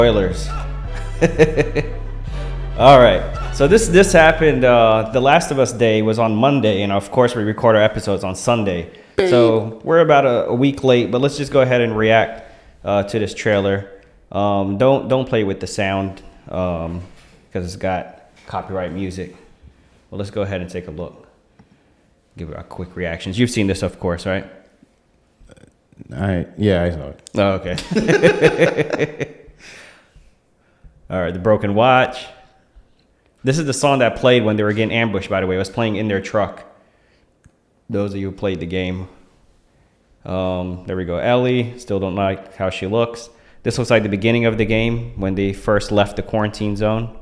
Spoilers. All right. So this happened. The Last of Us Day was on Monday, and of course we record our episodes on Sunday. So we're about a week late, but let's just go ahead and react to this trailer. Don't play with the sound because it's got copyright music. Well, let's go ahead and take a look. Give it our quick reactions. You've seen this, of course, right? Yeah, I saw it. Oh, okay. All right, The Broken Watch. This is the song that played when they were getting ambushed, by the way. It was playing in their truck. Those of you who played the game. There we go. Ellie, still don't like how she looks. This looks like the beginning of the game when they first left the quarantine zone,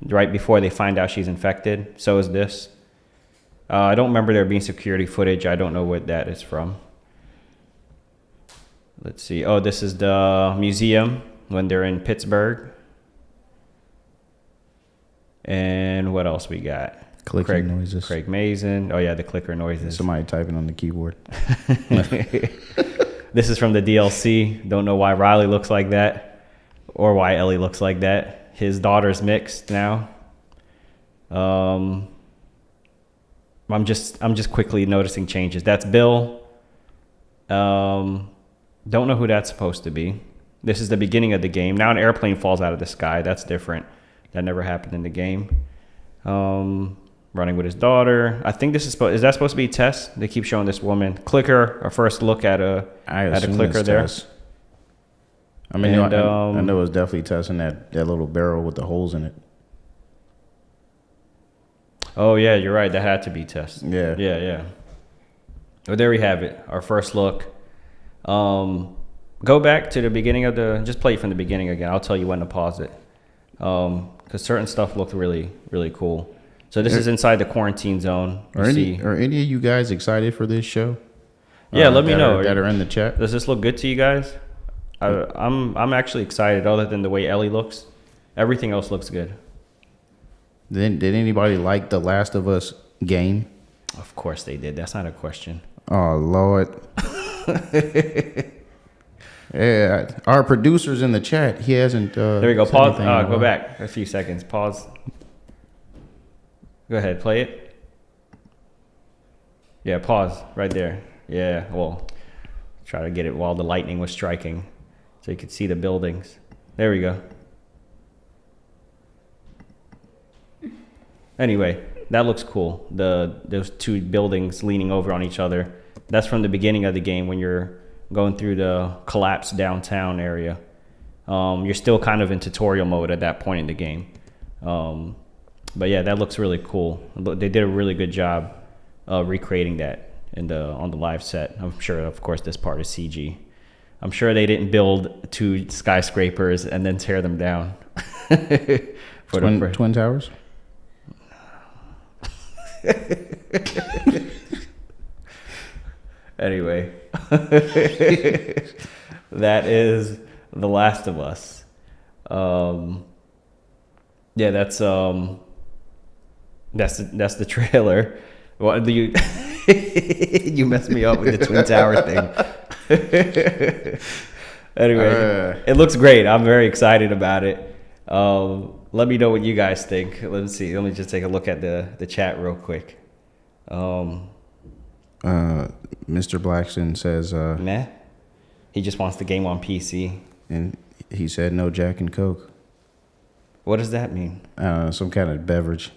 right before they find out she's infected. So is this. I don't remember there being security footage. I don't know what that is from. Let's see. Oh, this is the museum when they're in Pittsburgh. And what else we got? Clicking noises. Craig Mazin. Oh, yeah, the clicker noises. Somebody typing on the keyboard. This is from the DLC. Don't know why Riley looks like that or why Ellie looks like that. His daughter's mixed now. I'm just quickly noticing changes. That's Bill. Don't know who that's supposed to be. This is the beginning of the game. Now an airplane falls out of the sky. That's different. That never happened in the game. Running with his daughter. I think this is that supposed to be Tess? They keep showing this woman. Clicker, our first look at a clicker there. Tess. I mean, and, I know it's definitely Tess in that little barrel with the holes in it. Oh, yeah, you're right. That had to be Tess. Yeah. Yeah. Well, there we have it. Our first look. Go back to the beginning of just play it from the beginning again. I'll tell you when to pause it. Because certain stuff looked really, really cool. So this is inside the quarantine zone. Are any of you guys excited for this show? Yeah, let me know. That are in the chat. Does this look good to you guys? I'm actually excited. Other than the way Ellie looks, everything else looks good. Did anybody like the Last of Us game? Of course they did. That's not a question. Oh Lord. Yeah, our producer's in the chat. He hasn't. There we go. Pause. Go back a few seconds. Pause. Go ahead. Play it. Yeah. Pause right there. Yeah. Well, try to get it while the lightning was striking, so you could see the buildings. There we go. Anyway, that looks cool. Those two buildings leaning over on each other. That's from the beginning of the game when you're going through the collapsed downtown area. You're still kind of in tutorial mode at that point in the game. But yeah, that looks really cool. They did a really good job recreating that on the live set. I'm sure, of course, this part is CG. I'm sure they didn't build two skyscrapers and then tear them down. Twin towers? Anyway, that is The Last of Us. Yeah, that's the trailer. What do you you messed me up with the Twin Tower thing. Anyway, it looks great. I'm very excited about it. Let me know what you guys think. Let's see. Let me just take a look at the chat real quick. Mr. Blackson says, Meh. He just wants the game on PC. And he said no Jack and Coke. What does that mean? Some kind of beverage.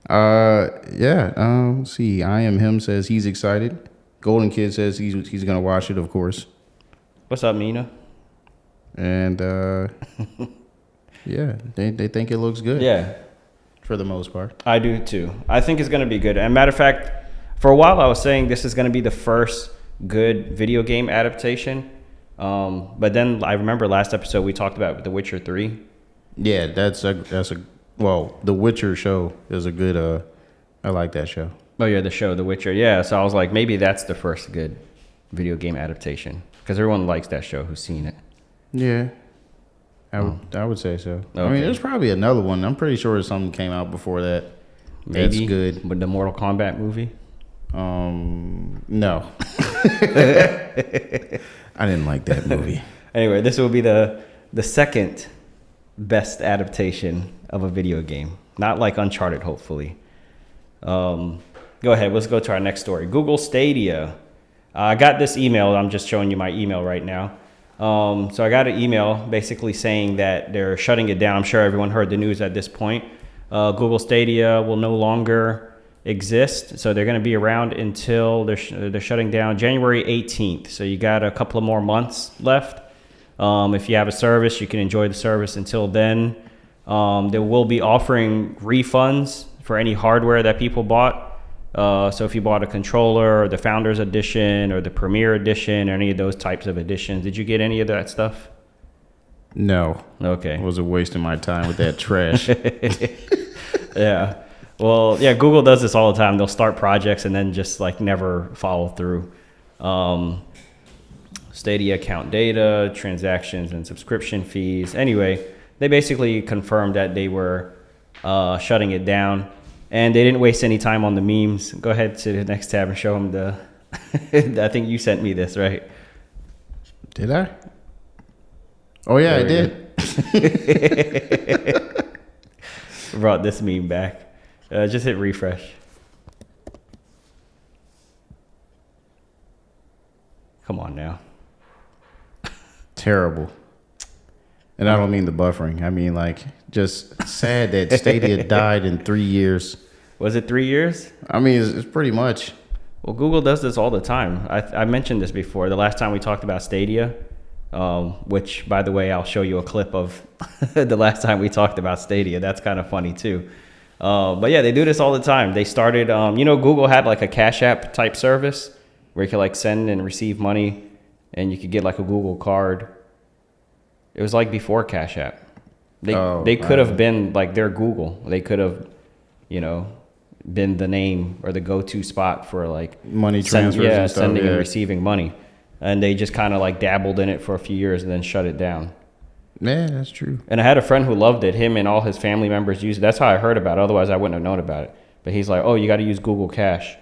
Let's see. I Am Him says he's excited. Golden Kid says he's gonna watch it, of course. What's up, Mina? And yeah, they think it looks good. Yeah. For the most part. I do too. I think it's gonna be good. And matter of fact, for a while I was saying this is gonna be the first good video game adaptation. But then I remember last episode we talked about The Witcher 3. Yeah, well, The Witcher show is a good I like that show. Oh yeah, the show The Witcher. Yeah, so I was like maybe that's the first good video game adaptation because everyone likes that show who's seen it. Yeah. I would say so. Okay. I mean, there's probably another one. I'm pretty sure something came out before that. Maybe. That's good. But the Mortal Kombat movie? No. I didn't like that movie. Anyway, this will be the second best adaptation of a video game. Not like Uncharted, hopefully. Go ahead. Let's go to our next story. Google Stadia. I got this email. I'm just showing you my email right now. So I got an email basically saying that they're shutting it down. I'm sure everyone heard the news at this point. Google Stadia will no longer exist. So they're going to be around until they're shutting down January 18th. So you got a couple of more months left. If you have a service, you can enjoy the service until then. They will be offering refunds for any hardware that people bought. So if you bought a controller or the Founders Edition or the Premier Edition or any of those types of editions, did you get any of that stuff? No. Okay. I wasn't wasting my time with that trash. Yeah. Well, yeah, Google does this all the time. They'll start projects and then just like never follow through. Stadia account data, transactions, and subscription fees. Anyway, they basically confirmed that they were shutting it down, and they didn't waste any time on the memes. Go ahead to the next tab and show them the. I think you sent me this, right? Did I? Oh yeah, I did. Brought this meme back. Just hit refresh. Come on now. Terrible. And I don't mean the buffering. I mean like just sad that Stadia died in 3 years. Was it 3 years? I mean, it's pretty much. Well, Google does this all the time. I mentioned this before. The last time we talked about Stadia, which, by the way, I'll show you a clip of the last time we talked about Stadia. That's kind of funny, too. But yeah, they do this all the time. They started, Google had like a Cash App type service where you could like send and receive money and you could get like a Google card. It was like before Cash App. They could have been like their Google. They could have, been the name or the go-to spot for like money transfers and stuff, sending and receiving money. And they just kind of like dabbled in it for a few years and then shut it down. Yeah, that's true. And I had a friend who loved it. Him and all his family members used it. That's how I heard about it. Otherwise, I wouldn't have known about it. But he's like, oh, you got to use Google Cash.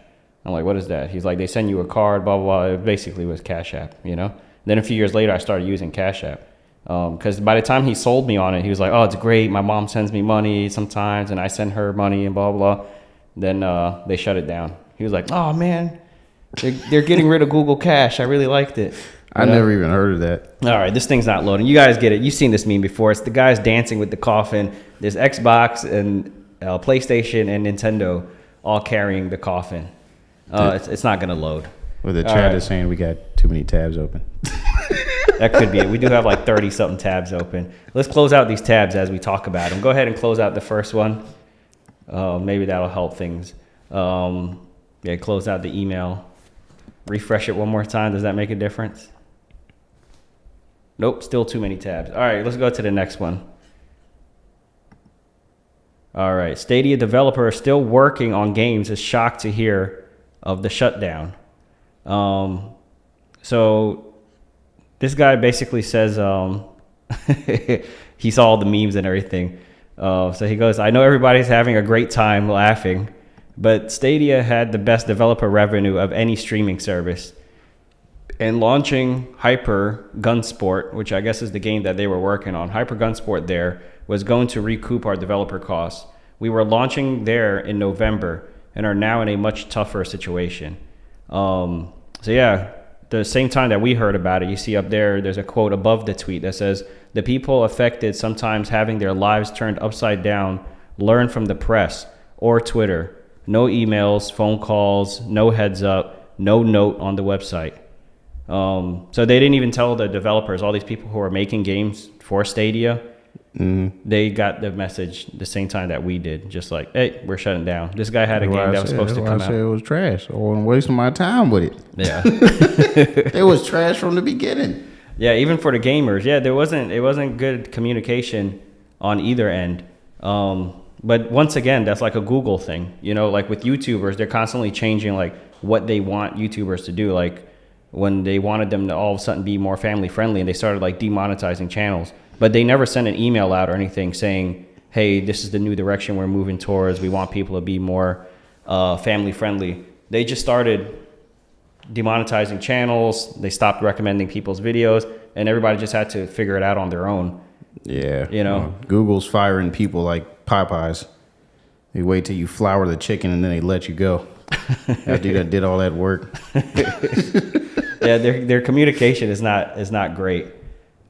I'm like, what is that? He's like, they send you a card, blah, blah, blah. It basically was Cash App, Then a few years later, I started using Cash App. Because by the time he sold me on it, he was like, oh, it's great. My mom sends me money sometimes, and I send her money and blah, blah, blah. Then they shut it down. He was like, oh, man, they're getting rid of Google Cash. I really liked it. I never even heard of that. All right, this thing's not loading. You guys get it. You've seen this meme before. It's the guys dancing with the coffin. There's Xbox and PlayStation and Nintendo all carrying the coffin. It's not going to load. Well, the chat is saying we got too many tabs open. That could be it. We do have like 30-something tabs open. Let's close out these tabs as we talk about them. Go ahead and close out the first one. Maybe that'll help things. Close out the email. Refresh it one more time. Does that make a difference? Nope, still too many tabs. All right, let's go to the next one. All right, Stadia developer still working on games is shocked to hear of the shutdown. So this guy basically says he saw all the memes and everything. So he goes, I know everybody's having a great time laughing, but Stadia had the best developer revenue of any streaming service. And launching Hyper Gunsport, which I guess is the game that they were working on, Hyper Gunsport there was going to recoup our developer costs. We were launching there in November and are now in a much tougher situation. The same time that we heard about it, you see up there's a quote above the tweet that says, the people affected sometimes having their lives turned upside down, learn from the press or Twitter. No emails, phone calls, no heads up, no note on the website. So they didn't even tell the developers, all these people who are making games for Stadia, they got the message the same time that we did. Just like, hey, we're shutting down. This guy had a game that was supposed to come out. I said it was trash. I wasn't wasting my time with it. Yeah. It was trash from the beginning. Yeah, even for the gamers. Yeah, it wasn't good communication on either end. But once again, that's like a Google thing. Like with YouTubers, they're constantly changing like what they want YouTubers to do. Like when they wanted them to all of a sudden be more family friendly and they started like demonetizing channels, but they never sent an email out or anything saying, hey, this is the new direction we're moving towards. We want people to be more family friendly. They just started demonetizing channels. They stopped recommending people's videos. and everybody just had to figure it out on their own. Yeah. You know? Google's firing people like Popeyes. They wait till you flour the chicken and then they let you go after you did all that work. Yeah, their communication is not great.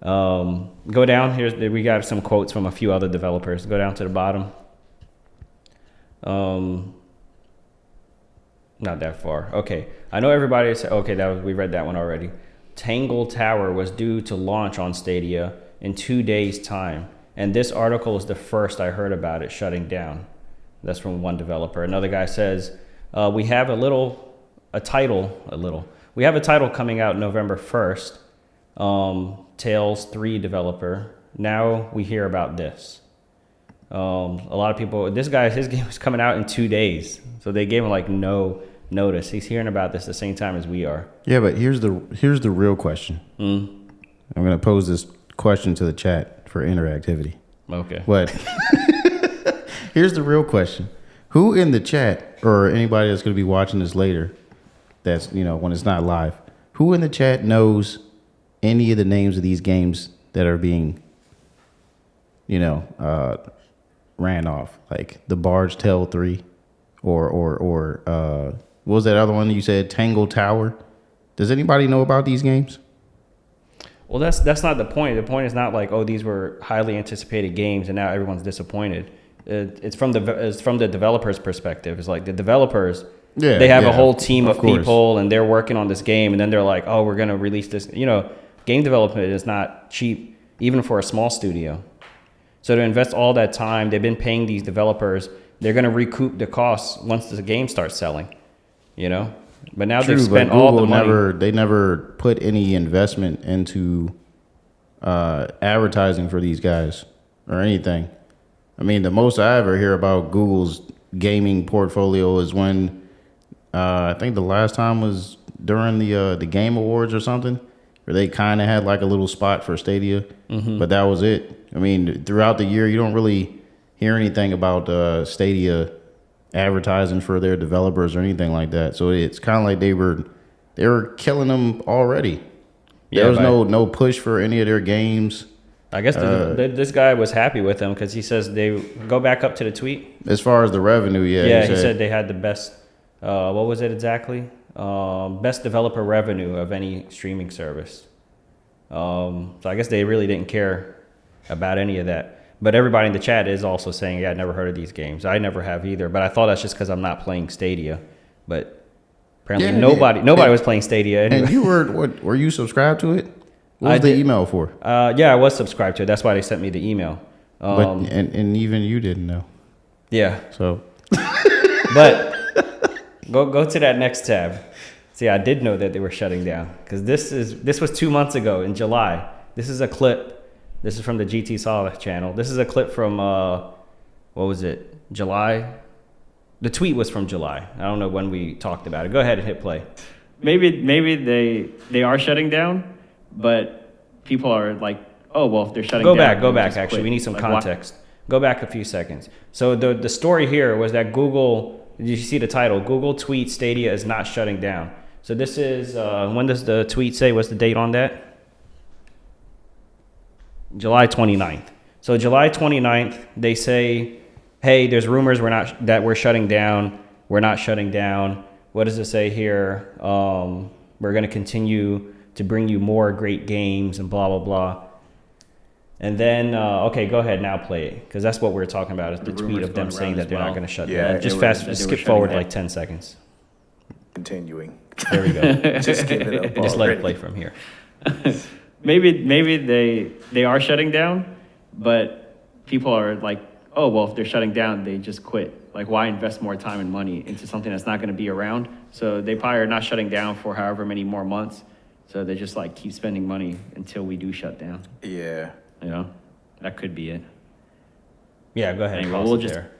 Go down here. We got some quotes from a few other developers. Go down to the bottom. Not that far. Okay, I know everybody said, okay, we read that one already. Tangle Tower was due to launch on Stadia in 2 days' time, and this article is the first I heard about it shutting down. That's from one developer. Another guy says, we have a title coming out November 1st. Tales 3 developer. Now we hear about this. A lot of people, his game is coming out in 2 days. So they gave him like no notice. He's hearing about this the same time as we are. Yeah, but here's the real question. I'm going to pose this question to the chat for interactivity. Okay. But here's the real question. Who in the chat, or anybody that's going to be watching this later, that's, when it's not live, who in the chat knows any of the names of these games that are being, ran off? Like the Barge Tale 3 or what was that other one you said, Tangle Tower? Does anybody know about these games? Well, that's not the point. The point is not like, oh, these were highly anticipated games and now everyone's disappointed. It's from the developer's perspective. It's like the developers, they have a whole team of people and they're working on this game, and then they're like, oh, we're going to release this. Game development is not cheap, even for a small studio. So to invest all that time, they've been paying these developers, they're going to recoup the costs once the game starts selling, But now they've spent all the money. They never put any investment into advertising for these guys or anything. I mean, the most I ever hear about Google's gaming portfolio is when I think the last time was during the Game Awards or something, where they kind of had like a little spot for Stadia, but that was it. I mean, throughout the year, you don't really hear anything about Stadia advertising for their developers or anything like that. So it's kind of like they were killing them already. There was no push for any of their games. I guess this guy was happy with them because he says they go back up to the tweet. As far as the revenue, yeah. He said they had the best. What was it exactly? Best developer revenue of any streaming service. So I guess they really didn't care about any of that. But everybody in the chat is also saying, yeah, I never heard of these games. I never have either. But I thought that's just because I'm not playing Stadia. But apparently nobody was playing Stadia anyway. And you were you subscribed to it? What was the email for? Yeah, I was subscribed to it. That's why they sent me the email. But and even you didn't know. Yeah. So. But go to that next tab. See, I did know that they were shutting down because this was 2 months ago in July. This is a clip. This is from the GT Saw channel. This is a clip from what was it? July. The tweet was from July. I don't know when we talked about it. Go ahead and hit play. Maybe they are shutting down, but people are like, oh well, if they're shutting down. Go back. Actually, quit. We need some context. Go back a few seconds. So the story here was that Google. Did you see the title? Google tweets Stadia is not shutting down. So this is, when does the tweet say? What's the date on that? July 29th. So July 29th, they say, hey, there's rumors that we're shutting down. We're not shutting down. What does it say here? We're going to continue to bring you more great games and blah, blah, blah. And then, okay, go ahead now, play it. Because that's what we're talking about, is the tweet of them saying that they're not going to shut down. Just skip forward like 10 seconds. Continuing. There we go. Just give it up. Just let it play from here. Maybe they are shutting down, but people are like, oh, well, if they're shutting down, they just quit. Like, why invest more time and money into something that's not going to be around? So they probably are not shutting down for however many more months. So they just like keep spending money until we do shut down. Yeah. That could be it. Yeah, go ahead. Anyway, we'll just there.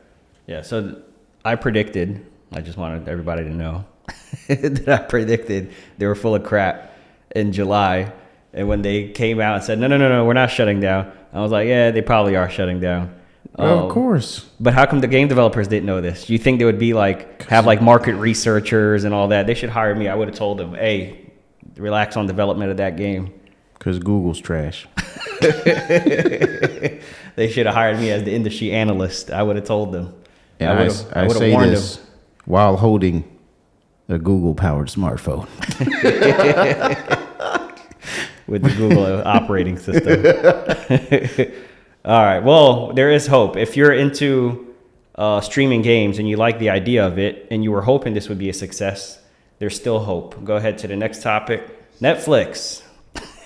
Yeah, so I predicted, I just wanted everybody to know that I predicted they were full of crap in July. And when they came out and said, no, we're not shutting down, I was like, yeah, they probably are shutting down. Well, of course. But how come the game developers didn't know this? You think they would be like, have like market researchers and all that? They should hire me. I would have told them, hey, relax on development of that game. Because Google's trash. They should have hired me as the industry analyst. I would have told them. And I I would have say warned this them. while holding a Google-powered smartphone. With the Google operating system. All right. Well, there is hope. If you're into streaming games and you like the idea of it and you were hoping this would be a success, there's still hope. Go ahead to the next topic. Netflix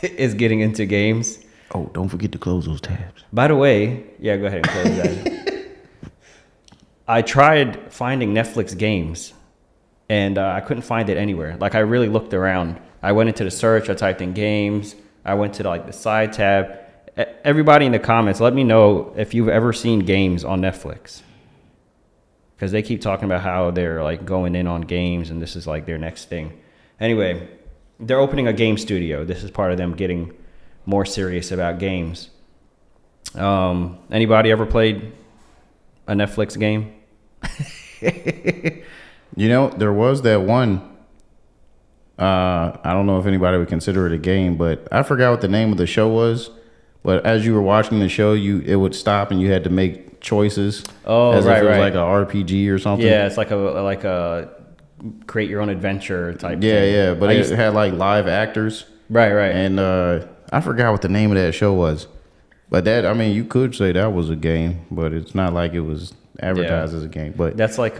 is getting into games. Oh, don't forget to close those tabs. By the way, yeah, go ahead and close that. I tried finding Netflix games and I couldn't find it anywhere. Like I really looked around. I went into the search, I typed in games. I went to like the side tab. Everybody in the comments, let me know if you've ever seen games on Netflix. Because they keep talking about how they're like going in on games and this is like their next thing. Anyway, they're opening a game studio. This is part of them getting more serious about games. Anybody ever played a Netflix game? You know, there was that one. I don't know if anybody would consider it a game, but I forgot what the name of the show was. But as you were watching the show, it would stop and you had to make choices. Oh, as right, if it was right. like a RPG or something. Yeah, it's like a create your own adventure type Yeah, thing. yeah. But it had like live actors. Right. And I forgot what the name of that show was. But that, I mean, you could say that was a game, but it's not like it was advertised as a game. But that's like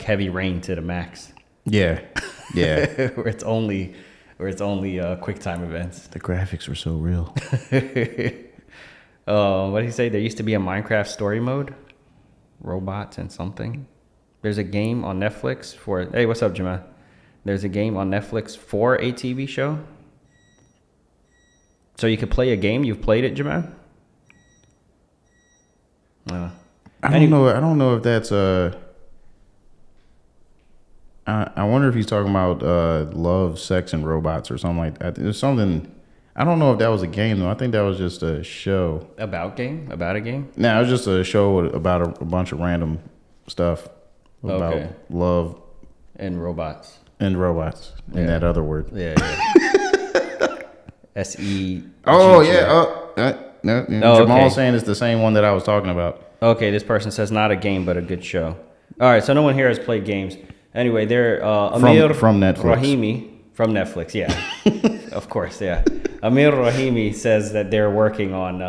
Heavy Rain to the max. yeah, yeah. where it's only quick time events. The graphics were so real. What did he say? There used to be a Minecraft story mode, robots and something. There's a game on Netflix for. Hey, what's up, Jamal? There's a game on Netflix for a TV show. So you could play a game. You've played it, Jamal? I don't know. I don't know if that's I wonder if he's talking about love, sex, and robots or something like that. There's something. I don't know if that was a game though. I think that was just a show. About a game? No, it was just a show about a bunch of random stuff about love and robots and robots and that other word. Yeah. SE. Oh yeah. No, Jamal's okay. saying it's the same one that I was talking about. Okay, this person says not a game but a good show. All right, so no one here has played games. Anyway, they're Amir from Netflix. Rahimi from Netflix. Yeah, of course. Yeah, Amir Rahimi says that they're working on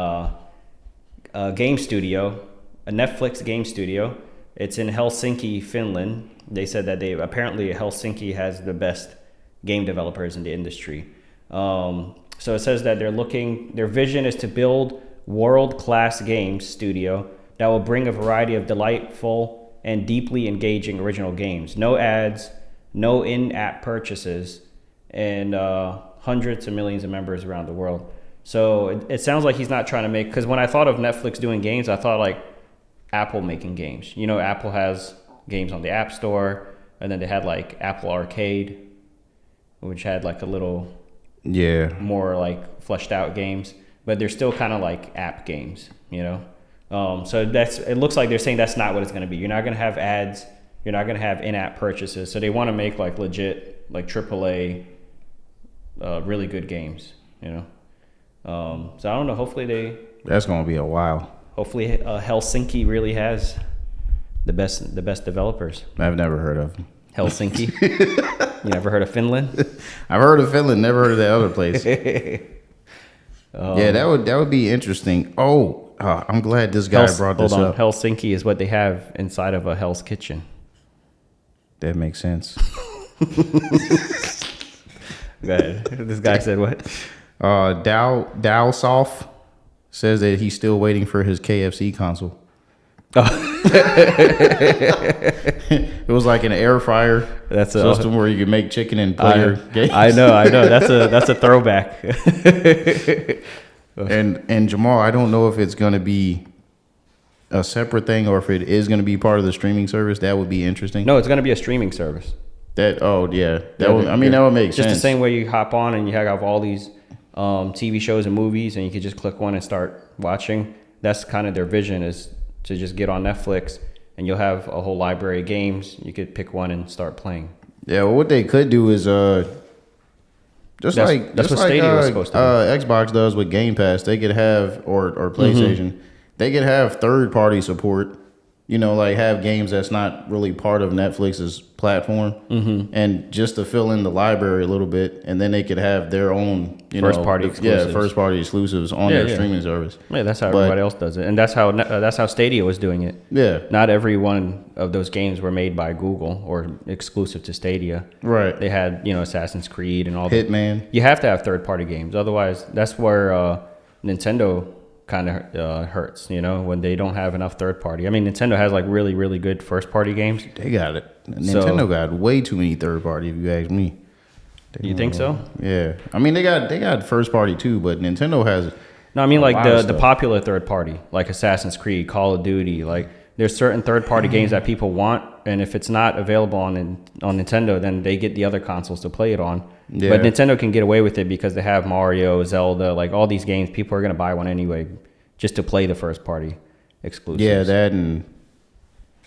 a game studio, a Netflix game studio. It's in Helsinki, Finland. They said that apparently Helsinki has the best game developers in the industry. So it says that their vision is to build world-class games studio that will bring a variety of delightful and deeply engaging original games. No ads, no in-app purchases, and hundreds of millions of members around the world. So it sounds like he's not trying to make, because when I thought of Netflix doing games, I thought like Apple making games. You know, Apple has games on the App Store, and then they had like Apple Arcade, which had like a little more like fleshed out games, but they're still kind of like app games, you know? So it looks like they're saying that's not what it's going to be. You're not going to have ads. You're not going to have in-app purchases. So they want to make like legit, like AAA, really good games, you know? So I don't know. Hopefully That's going to be a while. Hopefully Helsinki really has the best developers. I've never heard of them. Helsinki? You never heard of Finland? I've heard of Finland, never heard of that other place. Yeah, that would be interesting. I'm glad this guy brought this up. Helsinki is what they have inside of a Hell's Kitchen. That makes sense. Go ahead. This guy said what? Dalsoff says that he's still waiting for his KFC console. It was like an air fryer system where you could make chicken and play your games. I know. That's a throwback. And Jamal, I don't know if it's going to be a separate thing or if it is going to be part of the streaming service. That would be interesting. No, it's going to be a streaming service. That would make sense. Just the same way you hop on and you have all these TV shows and movies, and you could just click one and start watching. That's kind of their vision, is to just get on Netflix and you'll have a whole library of games. You could pick one and start playing. Yeah, well, what they could do is Just That's like what like Stadia was supposed to Xbox does with Game Pass, they could have or PlayStation, they could have third party support. You know, like have games that's not really part of Netflix's platform, and just to fill in the library a little bit, and then they could have their own First party exclusives. first party exclusives on their streaming service. Yeah, that's how But- everybody else does it, and that's how Stadia was doing it. Yeah, Not every one of those games were made by Google or exclusive to Stadia. right. They had, Assassin's Creed and all that. Hitman. You have to have third-party games. Otherwise, that's where Nintendo kind of hurts, when they don't have enough third-party. I mean, Nintendo has, like, really, really good first-party games. They got it. Nintendo got way too many third party, if you ask me. You think so? Yeah, I mean they got first party too, but Nintendo has. No, I mean, a like, lot of the stuff. popular third-party, like Assassin's Creed, Call of Duty. Like, there's certain third-party games that people want, and if it's not available on Nintendo, then they get the other consoles to play it on. Yeah. But Nintendo can get away with it because they have Mario, Zelda, like all these games. People are going to buy one anyway just to play the first-party exclusives. Yeah, that and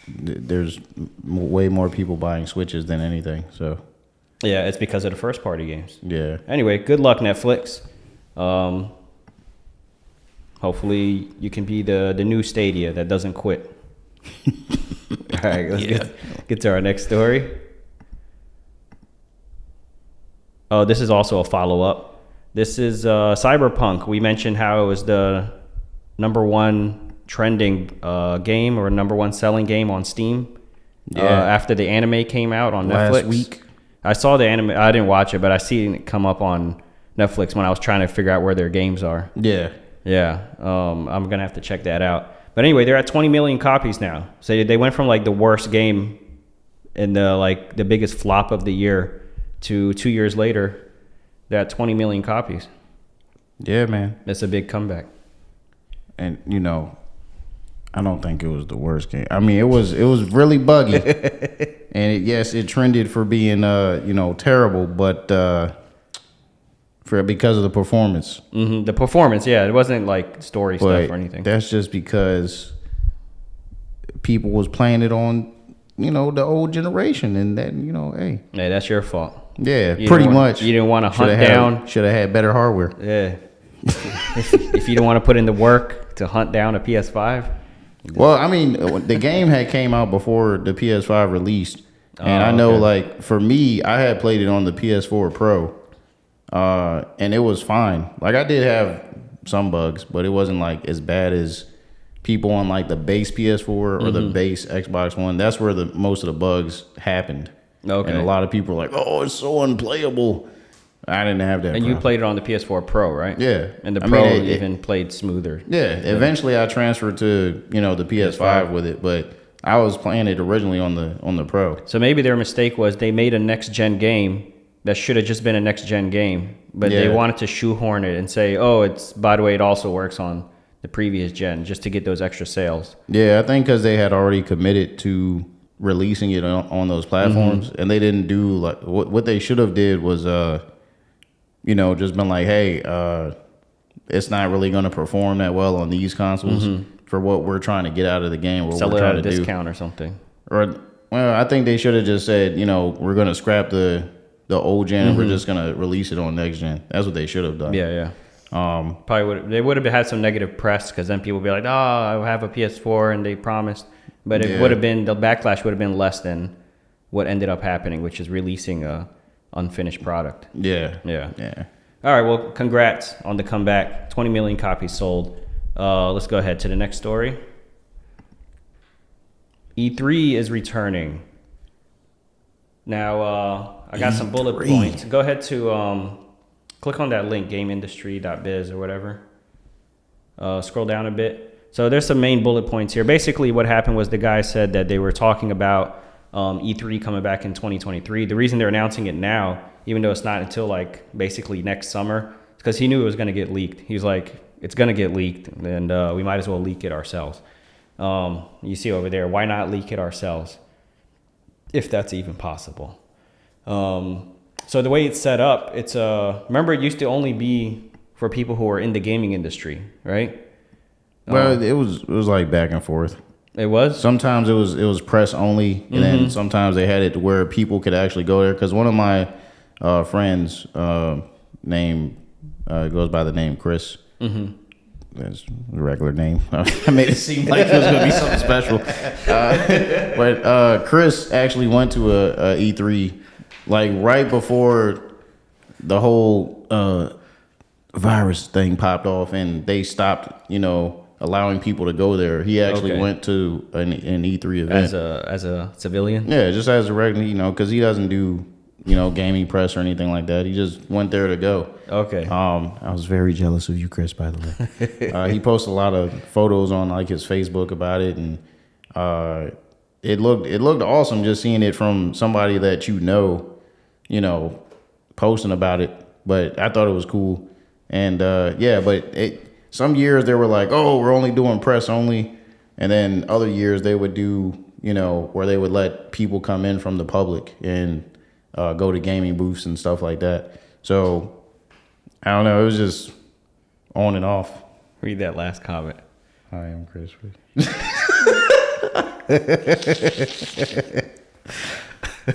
there's way more people buying Switches than anything. So Yeah, it's because of the first-party games. yeah, Anyway, good luck, Netflix. Hopefully you can be the new Stadia that doesn't quit. All right, let's get to our next story. Oh, this is also a follow-up. This is Cyberpunk. We mentioned how it was the #1 trending game or #1 selling game on Steam after the anime came out on Last Netflix. week. I saw the anime. I didn't watch it, but I seen it come up on Netflix when I was trying to figure out where their games are. yeah, Yeah, I'm gonna have to check that out. But anyway, they're at 20 million copies now. So they went from like the worst game and the biggest flop of the year to 2 years later, they're at 20 million copies. yeah, man. That's a big comeback. And I don't think it was the worst game. I mean, it was really buggy, and it trended for being terrible, but because of the performance. The performance, yeah, it wasn't like story But stuff or anything. that's just because people was playing it on, the old generation, and that, hey, Yeah, that's your fault. yeah, You pretty didn't want- much. you didn't wanna hunt down- Should have had better hardware. Yeah. if you don't want to put in the work to hunt down a PS5. Well, I mean, the game had came out before the PS5 released, and I know, okay. like for me, I had played it on the PS4 Pro, and it was fine. Like I did have some bugs, but it wasn't like as bad as people on like the base PS4 or the base Xbox One. That's where the most of the bugs happened. Okay. And a lot of people are like, "Oh, it's so unplayable." I didn't have that. And you problem. played it on the PS4 Pro, right? Yeah. And the I Pro mean, it- even played smoother. Yeah, eventually I transferred to the PS5 with it, but I was playing it originally on the Pro. So maybe their mistake was they made a next gen game that should have just been a next gen game, but they Yeah. wanted to shoehorn it and say, "Oh, it's by the way, it also works on the previous gen," just to get those extra sales. Yeah, I think because they had already committed to releasing it on those platforms, and they didn't do like what they should have did was just been like, hey, it's not really going to perform that well on these consoles for what we're trying to get out of the game. What Sell we're it trying at a to do. discount or something. Or well, I think they should have just said, we're going to scrap the old gen and we're just going to release it on next gen. That's what they should have done. Yeah. They would have had some negative press because then people would be like, "Oh, I have a PS4," and they promised, but it would have been the backlash would have been less than what ended up happening, which is releasing a unfinished product. Yeah. Yeah. Yeah. All right. Well, congrats on the comeback. 20 million copies sold. Let's go ahead to the next story. E3 is returning. Now, I got some bullet E3. points. Go ahead to click on that link, gameindustry.biz or whatever. Scroll down a bit. So there's some main bullet points here. Basically, what happened was the guy said that they were talking about E3 coming back in 2023. The reason they're announcing it now, even though it's not until like basically next summer, is because he knew it was going to get leaked. He was like, it's going to get leaked, and we might as well leak it ourselves. You see over there, why not leak it ourselves, if that's even possible? So the way it's set up, it's remember it used to only be for people who are in the gaming industry, right? Well, it was like back and forth. It was? Sometimes it was press only, and then sometimes they had it to where people could actually go there. Because one of my friends, name goes by the name Chris. Mm-hmm. That's a regular name. I made it seem like it was going to be something special. But Chris actually went to a E3 like right before the whole virus thing popped off, and they stopped, allowing people to go there. He actually went to an E3 event as a civilian. Yeah, just as a regular, because he doesn't do gaming press or anything like that. He just went there to go. Okay. I was very jealous of you, Chris, by the way. He posted a lot of photos on like his Facebook about it, and it looked awesome just seeing it from somebody that posting about it. But I thought it was cool, and some years they were like, oh, we're only doing press only, and then other years they would do where they would let people come in from the public and go to gaming booths and stuff like that. So I don't know. It was just on and off. Read that last comment. I am Chris.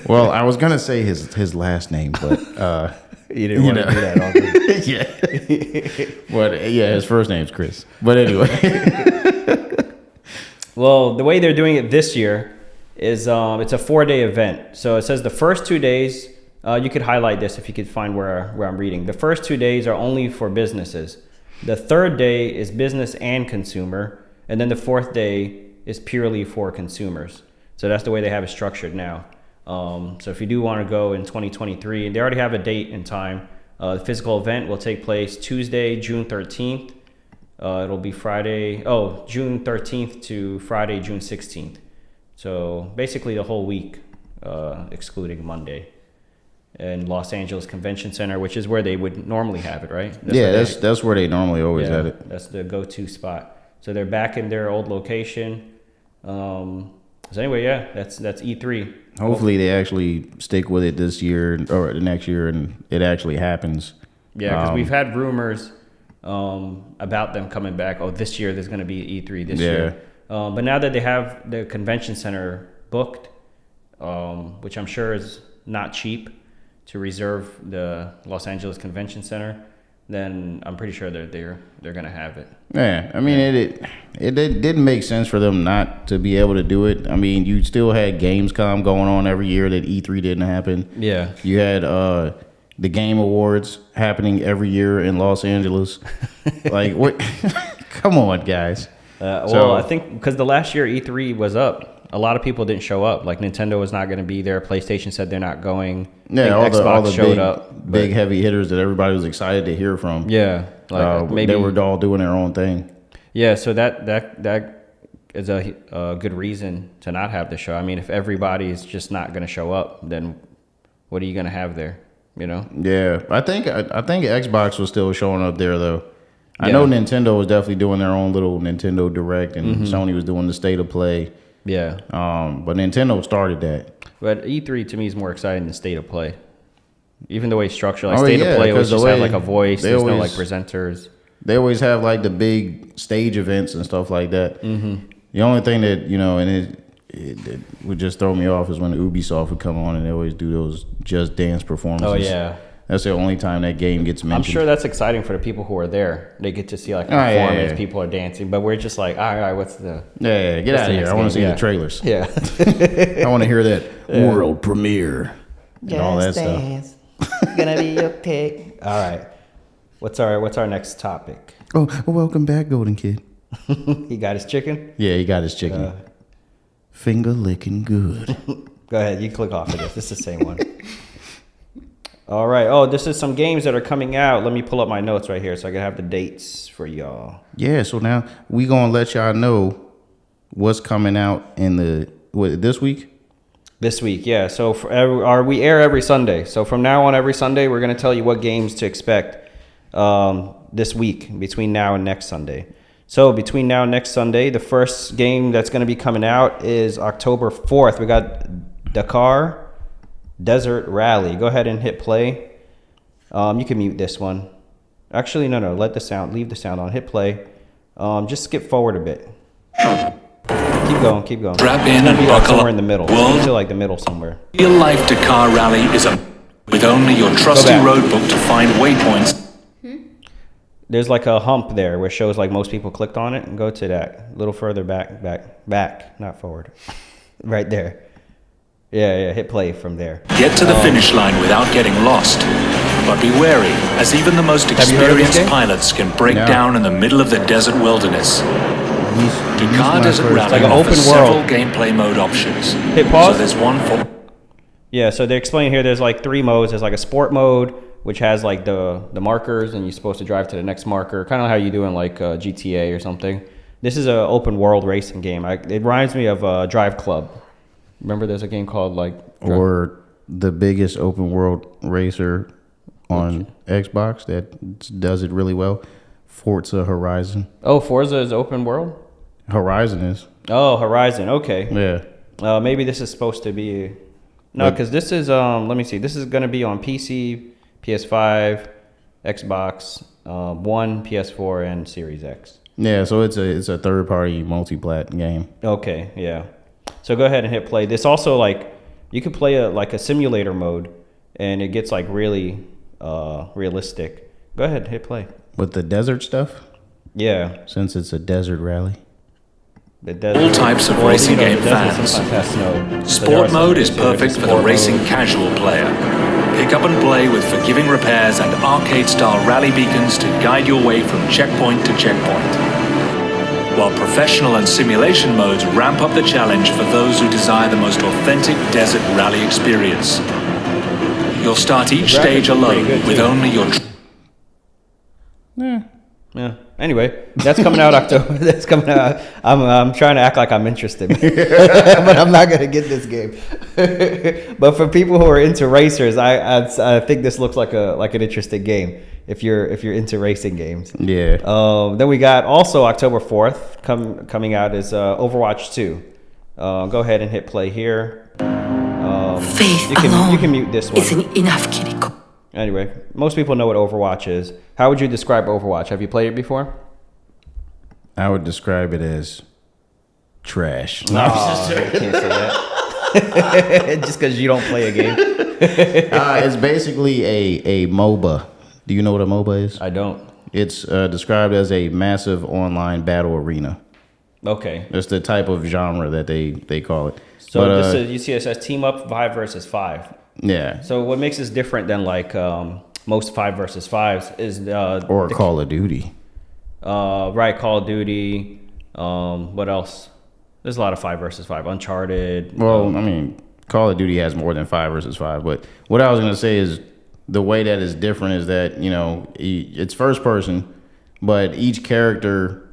Well, I was gonna say his last name, but you didn't want to do that. Yeah. But yeah, his first name's Chris. But anyway. Well, the way they're doing it this year is it's a 4-day event. So it says the first 2 days, you could highlight this if you could find where I'm reading. The first 2 days are only for businesses. The third day is business and consumer. And then the fourth day is purely for consumers. So that's the way they have it structured now. So if you do want to go in 2023, and they already have a date and time, the physical event will take place Tuesday, June 13th. It'll be June 13th to Friday, June 16th. So basically the whole week, excluding Monday, in Los Angeles Convention Center, which is where they would normally have it, right? That's where they normally always had it. That's the go-to spot. So they're back in their old location. So anyway, that's E3. Hopefully they actually stick with it this year or the next year, and it actually happens. Yeah, because we've had rumors about them coming back. Oh, this year there's going to be E3 this year. But now that they have the convention center booked, which I'm sure is not cheap to reserve the Los Angeles Convention Center, then I'm pretty sure they're going to have it. Yeah, I mean, it didn't make sense for them not to be able to do it. I mean, you still had Gamescom going on every year that E3 didn't happen. Yeah. You had the Game Awards happening every year in Los Angeles. Like, what? Come on, guys. I think because the last year E3 was up, a lot of people didn't show up. Like Nintendo was not going to be there. PlayStation said they're not going. Yeah, all the showed up. Big heavy hitters that everybody was excited to hear from. Yeah, like maybe they were all doing their own thing. Yeah, so that is a good reason to not have the show. I mean, if everybody is just not going to show up, then what are you going to have there? Yeah, I think Xbox was still showing up there though. I know Nintendo was definitely doing their own little Nintendo Direct, and Sony was doing the State of Play. Yeah. But Nintendo started that. But E3 to me is more exciting than State of Play. Even the way it's structured, like State of Play always just have like a voice. There's no like presenters. They always have like the big stage events and stuff like that. Mm-hmm. The only thing that and it would just throw me off is when Ubisoft would come on and they always do those Just Dance performances. Oh yeah. That's the only time that game gets mentioned. I'm sure that's exciting for the people who are there. They get to see like performance, people are dancing, but we're just like, all right, what's the... Yeah, get out of here. I want to see the trailers. Yeah. I want to hear that world premiere and all that stuff. Gonna be your pick. All right. What's our next topic? Oh, welcome back, Golden Kid. He got his chicken? Yeah, he got his chicken. Finger licking good. Go ahead, you click off of this. This is the same one. All right. Oh, this is some games that are coming out. Let me pull up my notes right here so I can have the dates for y'all. Yeah, so now we gonna let y'all know what's coming out in this week? This week, yeah. So we air every Sunday. So from now on, every Sunday, we're gonna tell you what games to expect this week between now and next Sunday. So between now and next Sunday, the first game that's gonna be coming out is October 4th. We got Dakar Desert Rally. Go ahead and hit play. You can mute this one. Actually, no. Leave the sound on. Hit play. Just skip forward a bit. Keep going. Strap in and be like buckle somewhere up. in the middle. World Into like the middle somewhere. Real life Dakar Rally is a with only your trusty back. road book to find waypoints. There's like a hump there where it shows like most people clicked on it. And go to that. A little further back, not forward. Right there. Yeah, hit play from there. Get to the finish line without getting lost. But be wary, as even the most you heard of this experienced game? pilots can break No. down in the middle of the desert wilderness. Dakar Desert first- Rally like an offers open several world. gameplay mode options. Hit pause. So there's one for... Yeah, so they explain here there's like 3 modes. There's like a sport mode, which has like the markers, and you're supposed to drive to the next marker, kind of how you do in like GTA or something. This is an open world racing game. It reminds me of Drive Club. Remember there's a game called like... Or the biggest open world racer on Xbox that does it really well, Forza Horizon. Oh, Forza is open world? Horizon is. Oh, Horizon. Okay. Yeah. Maybe this is supposed to be... No, because this is... let me see. This is going to be on PC, PS5, Xbox One, PS4, and Series X. Yeah, so it's a third party multi-plat game. Okay, yeah. So go ahead and hit play. This also like you could play a simulator mode, and it gets like really realistic. Go ahead, hit play. With the desert stuff, Yeah, since it's a desert rally. the desert. All types of racing the game desert fans. sometimes has snow. So there are Sport some mode is areas where there's perfect a for the sport racing mode. casual player. Pick up and play with forgiving repairs and arcade-style rally beacons to guide your way from checkpoint to checkpoint. While professional and simulation modes ramp up the challenge for those who desire the most authentic desert rally experience. You'll start each graphics stage are pretty alone good, with too. only your... Yeah. Anyway, that's coming out October. That's coming out. I'm trying to act like I'm interested, but I'm not gonna get this game. But for people who are into racers, I think this looks like an interesting game. If you're into racing games. Yeah. Then we got also October 4th coming out is Overwatch 2. Go ahead and hit play here. Faith you can alone mute this one. isn't enough, Kiriko. Anyway, most people know what Overwatch is. How would you describe Overwatch? Have you played it before? I would describe it as trash. No, you can't say that. Just because you don't play a game. It's basically a MOBA. Do you know what a MOBA is? I don't. It's described as a massive online battle arena. Okay. That's the type of genre that they call it. So But, this is, you see it says team up 5 versus 5. yeah. So what makes this different than like most 5 versus 5s is Or Call of Duty. right, Call of Duty. What else? There's a lot of 5 versus 5. Uncharted. Well, I mean, Call of Duty has more than 5 versus 5. But what I was going to say is the way that is different is that, you know, it's first person, but each character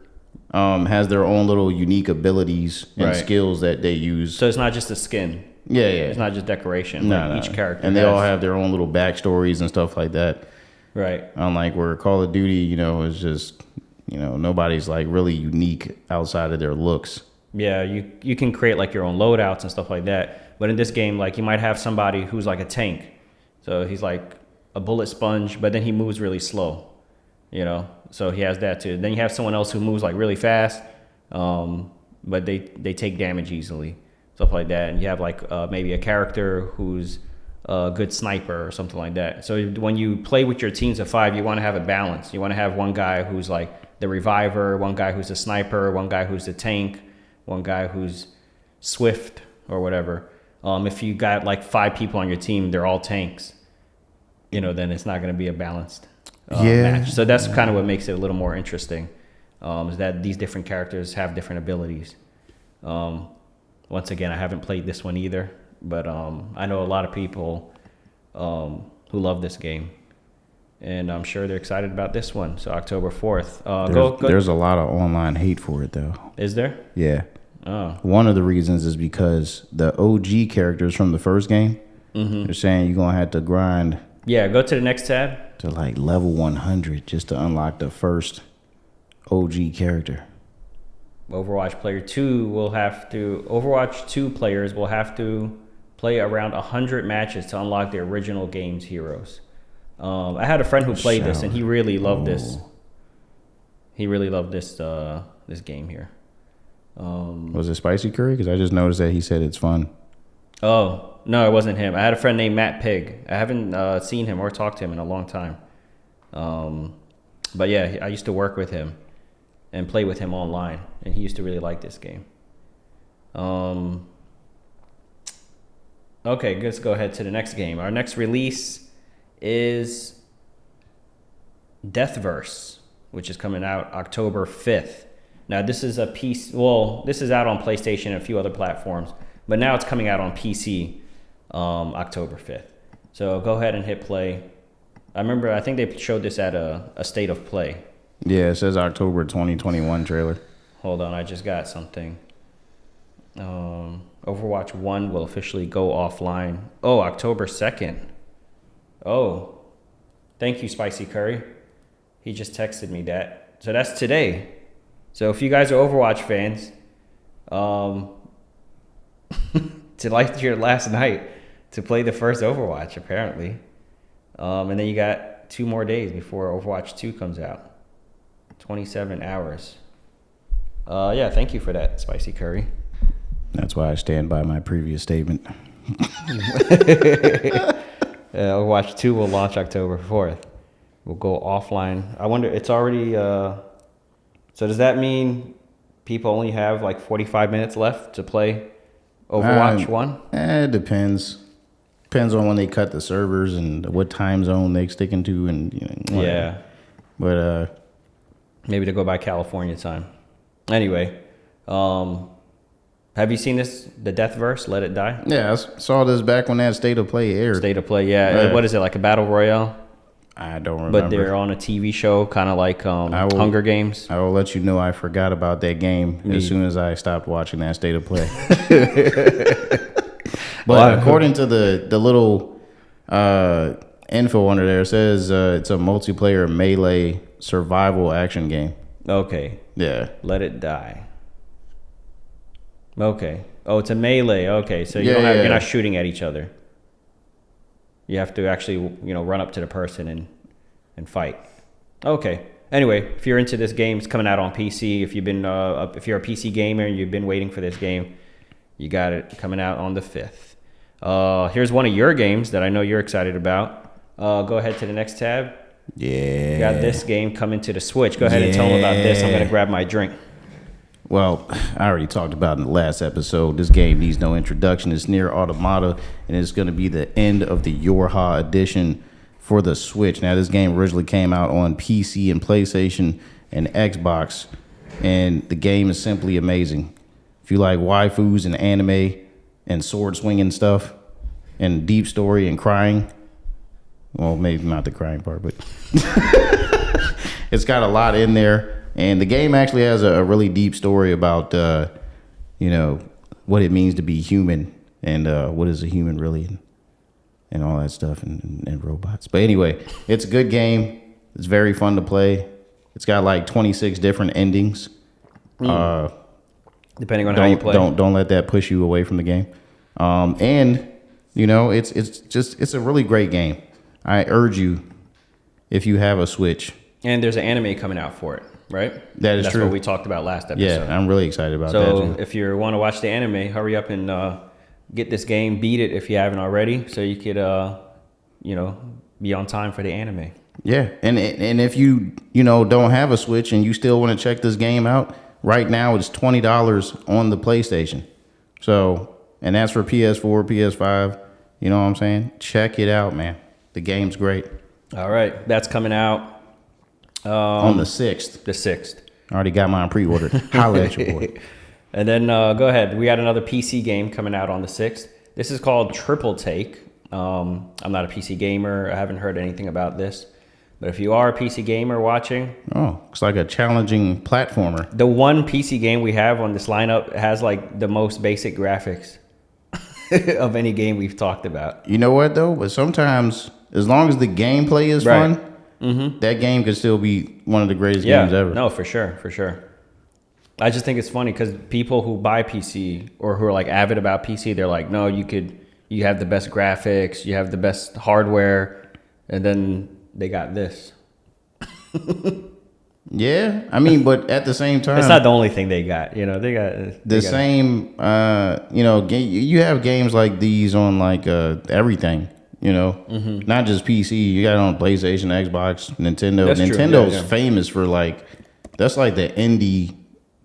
has their own little unique abilities and Right. skills that they use. So it's not just a skin. Yeah. It's not just decoration. No, Like each character. and they has- all have their own little backstories and stuff like that. Right. Unlike where Call of Duty, you know, is just, you know, nobody's like really unique outside of their looks. Yeah, you can create like your own loadouts and stuff like that. But in this game, like you might have somebody who's like a tank. So he's like a bullet sponge, but then he moves really slow. You know, so he has that too. Then you have someone else who moves like really fast, but they take damage easily, stuff like that. And you have like maybe a character who's a good sniper or something like that. So when you play with your teams of 5, you want to have a balance. You want to have one guy who's like the reviver, one guy who's a sniper, one guy who's the tank, one guy who's swift or whatever. If you got like 5 people on your team, they're all tanks, you know, then it's not going to be a balanced match. So that's kind of what makes it a little more interesting, is that these different characters have different abilities. Once again, I haven't played this one either, but I know a lot of people who love this game, and I'm sure they're excited about this one. So October 4th. There's a lot of online hate for it, though. Is there? Yeah. Oh. One of the reasons is because the OG characters from the first game, they're saying you're going to have to grind Yeah, go to the next tab. to like level 100 just to unlock the first OG character. Overwatch 2 players will have to play around 100 matches to unlock the original game's heroes. I had a friend who played this, and he really loved this. He really loved this this game here. Was it Spicy Curry? Because I just noticed that he said it's fun. Oh, no, it wasn't him. I had a friend named Matt Pig. I haven't seen him or talked to him in a long time. But yeah, I used to work with him and play with him online, and he used to really like this game. Okay, let's go ahead to the next game. Our next release is Deathverse, which is coming out October 5th. Now, this is a piece. Well, this is out on PlayStation and a few other platforms, but now it's coming out on PC October 5th. So go ahead and hit play. I think they showed this at a State of Play. Yeah, it says October 2021 trailer. Hold on, I just got something. Overwatch 1 will officially go offline. Oh, October 2nd. Oh, thank you, Spicy Curry. He just texted me that. So that's today. So if you guys are Overwatch fans, tonight's your last night to play the first Overwatch, apparently. And then you got 2 more days before Overwatch 2 comes out. 27 hours. Yeah, thank you for that, Spicy Curry. That's why I stand by my previous statement. Overwatch 2 will launch October 4th. We'll go offline. I wonder, it's already... So does that mean people only have like 45 minutes left to play Overwatch 1? It depends. Depends on when they cut the servers and what time zone they sticking to, and whatever. Yeah. But Maybe to go by California time. Anyway, have you seen this, the Deathverse, Let It Die? yeah, I saw this back when that State of Play aired. State of Play, yeah. What is it, like a battle royale? I don't remember. But they're on a TV show, kind of like Hunger Games. I will let you know I forgot about that game as soon as I stopped watching that State of Play. But according to the little info under there, it says it's a multiplayer melee survival action game. Okay, Yeah. Let It Die. Okay. Oh, it's a melee. Okay, so Yeah, yeah. you're not shooting at each other. You have to actually, run up to the person and fight. Okay. Anyway, if you're into this game, it's coming out on PC. If you're a PC gamer and you've been waiting for this game, you got it coming out on the 5th. Here's one of your games that I know you're excited about. Go ahead to the next tab. Yeah. You got this game coming to the Switch. Go ahead and tell them about this. I'm gonna grab my drink. Well, I already talked about in the last episode. This game needs no introduction. It's Nier Automata, and it's going to be the end of the Yorha edition for the Switch. Now, this game originally came out on PC and PlayStation and Xbox, and the game is simply amazing. If you like waifus and anime and sword swinging stuff and deep story and crying, well, maybe not the crying part, but it's got a lot in there. And the game actually has a really deep story about, what it means to be human and what is a human really, and all that stuff and robots. But anyway, it's a good game. It's very fun to play. It's got like 26 different endings. Depending on how you play. Don't let that push you away from the game. It's a really great game. I urge you, if you have a Switch. And there's an anime coming out for it, right? That is That's true. what we talked about last episode. Yeah, I'm really excited about that. So Too. if you want to watch the anime, hurry up and get this game, beat it if you haven't already, so you could, be on time for the anime. Yeah, and if you don't have a Switch and you still want to check this game out, right now it's $20 on the PlayStation. So, and that's for PS4, PS5. You know what I'm saying? Check it out, man. The game's great. All right, that's coming out On the 6th. the 6th. I already got mine pre-ordered. Holla at your boy. And then go ahead. We got another PC game coming out on the 6th. This is called Triple Take. I'm not a PC gamer. I haven't heard anything about this. But if you are a PC gamer watching, Oh, it's like a challenging platformer. the one PC game we have on this lineup has like the most basic graphics of any game we've talked about. You know what, though? But sometimes, as long as the gameplay is Right. fun, that game could still be one of the greatest games ever. No, for sure. I just think it's funny because people who buy PC or who are like avid about PC, they're like, no, you have the best graphics, you have the best hardware, and then they got this. Yeah, I mean, but at the same time, It's not the only thing they got. You know, they got the same. You have games like these on like everything. You know, not just PC. You got it on PlayStation, Xbox, Nintendo. That's true. Nintendo's Yeah, yeah. famous for like that's like the indie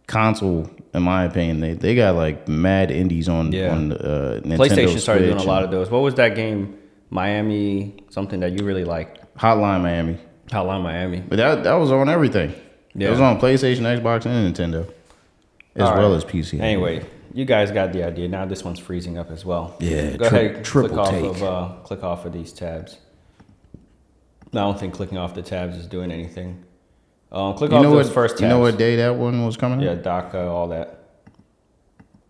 console, in my opinion. They got like mad indies on Yeah. on Nintendo PlayStation started doing a Switch lot of those. What was that game? Miami, something that you really liked. and Hotline Miami. Hotline Miami. But that was on everything. Yeah. It was on PlayStation, Xbox, and Nintendo, as All well right. as PC. Anyway, you guys got the idea. Now this one's freezing up as well. Yeah, Go ahead. triple Click off of these tabs. I don't think clicking off the tabs is doing anything. Click off those first tabs. You know what day that one was coming? Yeah, out? DACA, all that.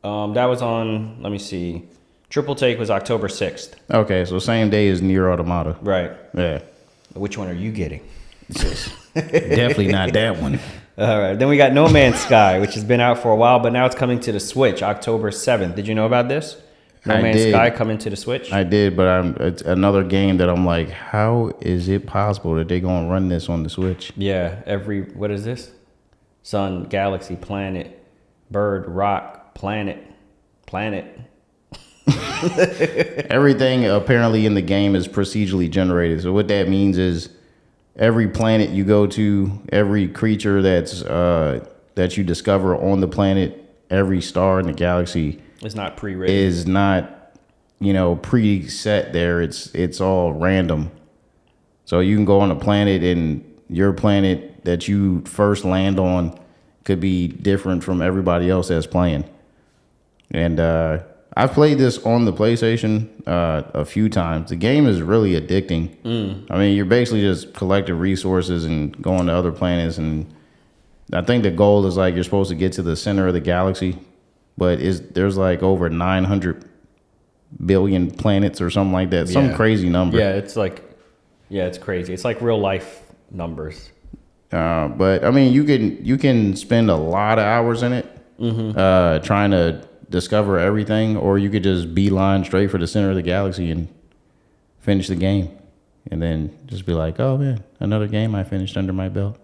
That was on. Let me see. Triple Take was October 6th. Okay, so same day as Nier Automata. Right. Yeah, Which one are you getting? definitely not that one. All right. Then we got No Man's Sky, which has been out for a while, but now it's coming to the Switch, October 7th. Did you know about this? No I Man's did. Sky coming to the Switch? I did, but it's another game that I'm like, how is it possible that they're gonna run this on the Switch? Yeah. What is this? Sun, galaxy, planet, bird, rock, planet. Everything apparently in the game is procedurally generated. So what that means is every planet you go to, every creature that you discover on the planet, every star in the galaxy It's not pre-written. is not, preset there. It's all random. So you can go on a planet and your planet that you first land on could be different from everybody else that's playing. And I've played this on the PlayStation a few times. The game is really addicting. I mean, you're basically just collecting resources and going to other planets. And I think the goal is like you're supposed to get to the center of the galaxy, but there's like over 900 billion planets or something like that. Some Yeah. crazy number. Yeah, it's crazy. It's like real life numbers. But I mean, you can spend a lot of hours in it trying to discover everything, or you could just beeline straight for the center of the galaxy and finish the game, and then just be like, oh man, another game I finished under my belt.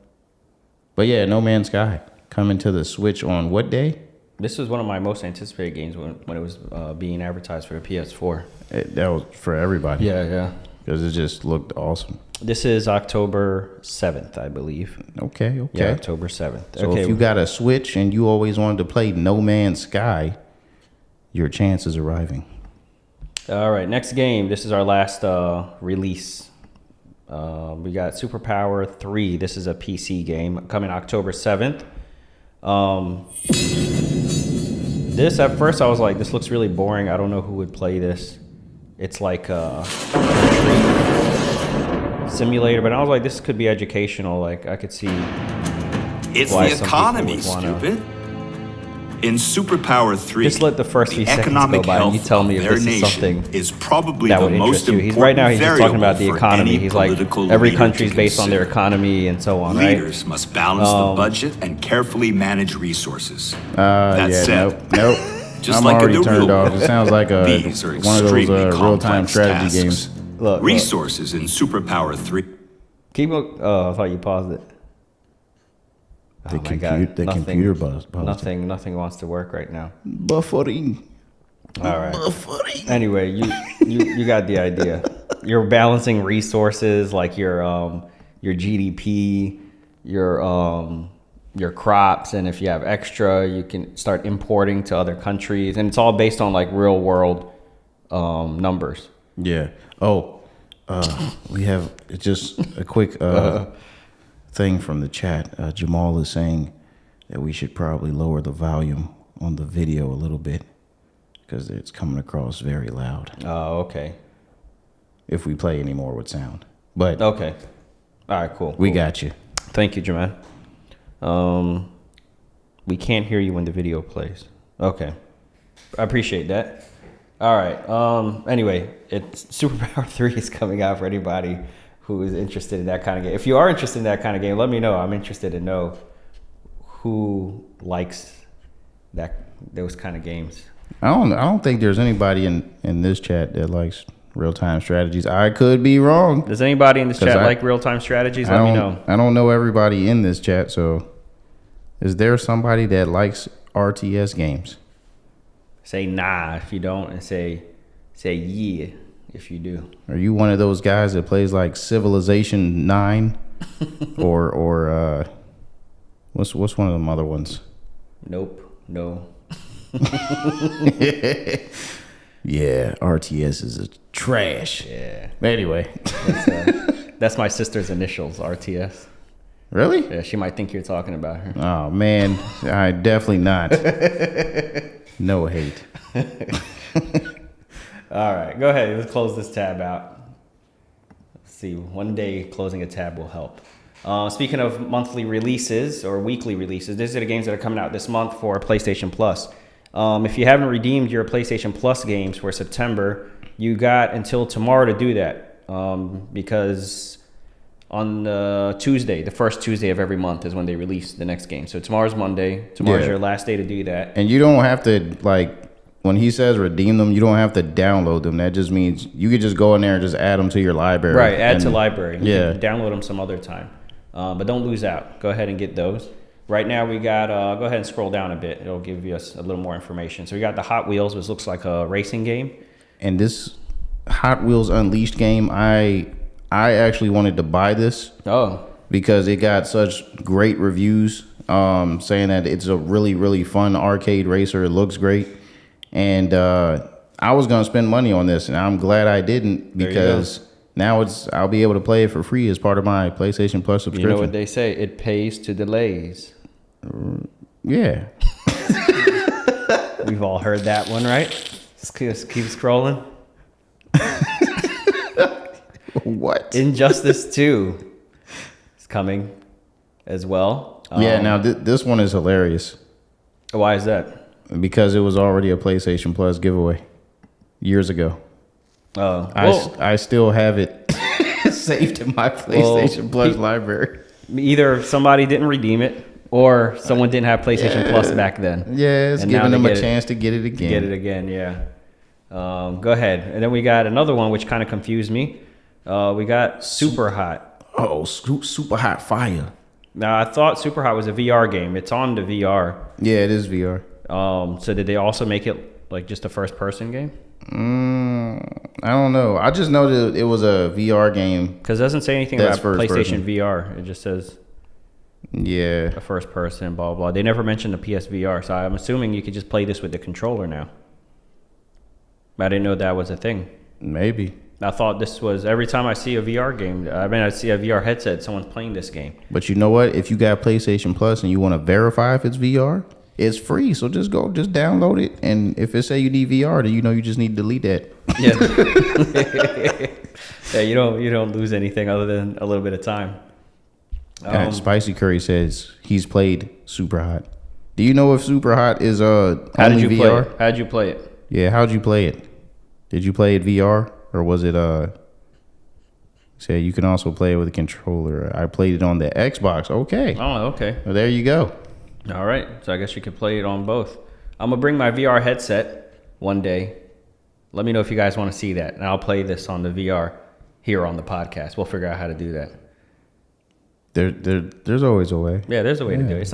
But yeah, No Man's Sky coming to the Switch on what day? This was one of my most anticipated games when it was being advertised for the PS4. That was for everybody. Yeah. Because it just looked awesome. This is October 7th, I believe. Okay. Yeah, October 7th. So okay. if you got a Switch and you always wanted to play No Man's Sky, your chance is arriving. All right, next game. This is our last release. We got Superpower 3. This is a PC game coming October 7th. This, at first, I was like, this looks really boring. I don't know who would play this. It's like a simulator, but I was like, this could be educational. Like, I could see It's why the some people economy, would wanna- stupid. In Superpower 3, Just let the first few seconds economic go by and you health tell me of if their this is nation something is probably that the would most interest you. important Right now, he's just talking about the variable for economy. any He's like, political every leader to country's based on their consider. economy and so on, right? Leaders must balance the budget and carefully manage resources. Yeah, said, nope. just I'm like in already the turned real off. world, It sounds like these are one of those extremely real-time complex strategy tasks. games. Look. Resources in Superpower 3. Keep. Oh, I thought you paused it. Oh The my God. computer paused. Nothing wants to work right now. Buffering. All right. Anyway, you got the idea. You're balancing resources like your GDP, your crops, and if you have extra, you can start importing to other countries, and it's all based on like real world numbers. Yeah. Oh, we have just a quick thing from the chat. Jamal is saying that we should probably lower the volume on the video a little bit because it's coming across very loud Oh, okay. if we play any more with sound. But Okay. All right, cool. we got you. Thank you, Jamal. We can't hear you when the video plays. Okay. I appreciate that. All right. Anyway, it's Superpower 3 is coming out for anybody who is interested in that kind of game. If you are interested in that kind of game, let me know. I'm interested to know who likes those kind of games. I don't think there's anybody in this chat that likes real-time strategies. I could be wrong. Does anybody in this 'Cause chat I- like real-time strategies? I Let me don't- know. I don't know everybody in this chat, so is there somebody that likes RTS games? Say nah if you don't, and say yeah if you do. Are you one of those guys that plays like Civilization 9 or what's one of them other ones? Nope. No. Yeah, RTS is a trash. Yeah. Anyway, That's my sister's initials, RTS. really? Yeah, she might think you're talking about her. Oh man, I definitely not. No hate. All right, go ahead. Let's close this tab out. Let's see. One day closing a tab will help. Speaking of monthly releases or weekly releases, these are the games that are coming out this month for PlayStation Plus. If you haven't redeemed your PlayStation Plus games for September, you got until tomorrow to do that. Because on Tuesday, the first Tuesday of every month is when they release the next game. So tomorrow's Monday. Tomorrow's Yeah. your last day to do that. And you don't have to when he says redeem them, you don't have to download them. That just means you could just go in there and just add them to your library. Right, add to And- library. You Yeah. can download them some other time. But don't lose out. Go ahead and get those. Right now we got, go ahead and scroll down a bit. It'll give you us a little more information. So we got the Hot Wheels, which looks like a racing game. And this Hot Wheels Unleashed game, I actually wanted to buy this Oh, because it got such great reviews, saying that it's a really, really fun arcade racer. It looks great. And I was going to spend money on this, and I'm glad I didn't There you go. because now I'll be able to play it for free as part of my PlayStation Plus you subscription. know what they say? It pays to delays. Yeah. We've all heard that one, right? Just keep scrolling. What? Injustice 2 is coming as well. Yeah, now this one is hilarious Why is that? because it was already a PlayStation Plus giveaway years ago. Oh, well, I still have it saved in my PlayStation Plus pe- library. either somebody didn't redeem it or someone didn't have PlayStation Plus back then. Yeah, it's And now giving they them a get it. chance to get it again. Get it again, yeah. Go ahead. And then we got another one which kind of confused me. We got Super Hot. Oh, super hot fire. Now I thought Super Hot was a VR game. It's on the VR. Yeah, it is VR. So did they also make it like just a first person game? I don't know. I just know that it was a VR game. Because it doesn't say anything That's about first PlayStation person. VR. It just says Yeah. a first person, blah, blah. They never mentioned the PSVR. So I'm assuming you could just play this with the controller now. I didn't know that was a thing. Maybe. I thought this was every time I see a VR game, I see a VR headset, someone's playing this game. But you know what? If you got PlayStation Plus and you want to verify if it's VR, it's free. So just download it. And if it say you need VR, then you know you just need to delete that. Yeah. Yeah, you don't lose anything other than a little bit of time. And Spicy Curry says he's played Super Hot. Do you know if Super Hot is How only did you VR? play it? How did you play it? Yeah, how'd you play it? Did you play it VR or was it say you can also play it with a controller? I played it on the Xbox. Okay. Oh, okay. Well, there you go. All right. So I guess you could play it on both. I'm gonna bring my VR headset one day. Let me know if you guys want to see that, and I'll play this on the VR here on the podcast. We'll figure out how to do that. There's always a way. Yeah, there's a way to do it.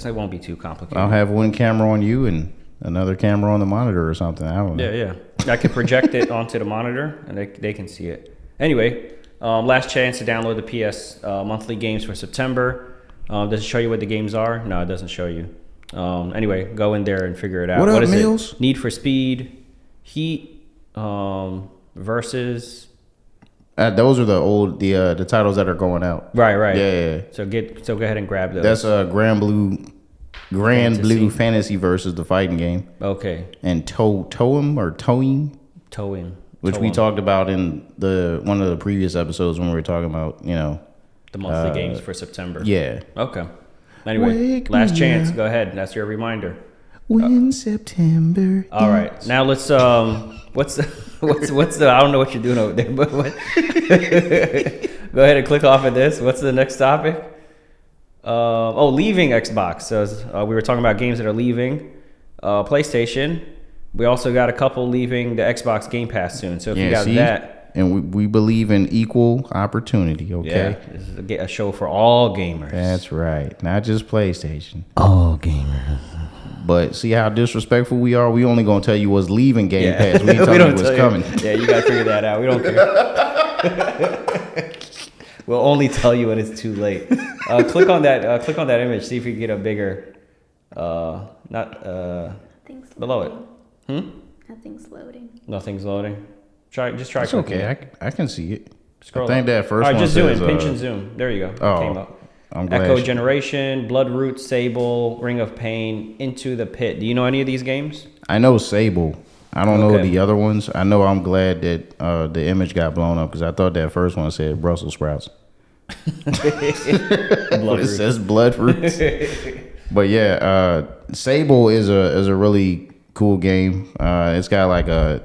It won't be too complicated. I'll have one camera on you and another camera on the monitor or something. I don't know. Yeah. I can project it onto the monitor, and they can see it. Anyway, last chance to download the PS monthly games for September. Does it show you what the games are? No, it doesn't show you. Anyway, go in there and figure it out. What up, is Mills? it? Need for Speed, Heat, versus. Those are the titles that are going out. Right. Yeah. So go ahead and grab those. That's Grand Blue Fantasy versus the fighting game. Okay. And Toem, which we talked about in one of the previous episodes when we were talking about, the monthly games for September. yeah. Okay. Anyway, Wake last me chance. up. Go ahead. That's your reminder. When September. All right. Now let's what's the I don't know what you're doing over there, but what go ahead and click off of this. What's the next topic? Leaving Xbox. So we were talking about games that are leaving PlayStation. We also got a couple leaving the Xbox Game Pass soon. So if you got see? that, And we believe in equal opportunity, okay? yeah, this is a show for all gamers. That's right. Not just PlayStation. all gamers. But see how disrespectful we are? We only going to tell you what's leaving Game Yeah. Pass. We ain't telling you what's coming. Yeah, you gotta figure that out. We don't care. We'll only tell you when it's too late. Click on that. Click on that image. See if you can get a bigger. Nothing's Below it. loading. Nothing's loading. Nothing's loading. Try. Just try. It's clicking okay. it. I can see it. Scroll I think up. that first All right, one just zoom in. says, Pinch and zoom. There you go. oh, Came up. I'm glad. Echo Generation, Bloodroot, Sable, Ring of Pain, Into the Pit. Do you know any of these games? I know Sable. I don't know Okay. the other ones. I know I'm glad that the image got blown up because I thought that first one said Brussels sprouts. But it says Bloodroot. But yeah, Sable is a really cool game. It's got like a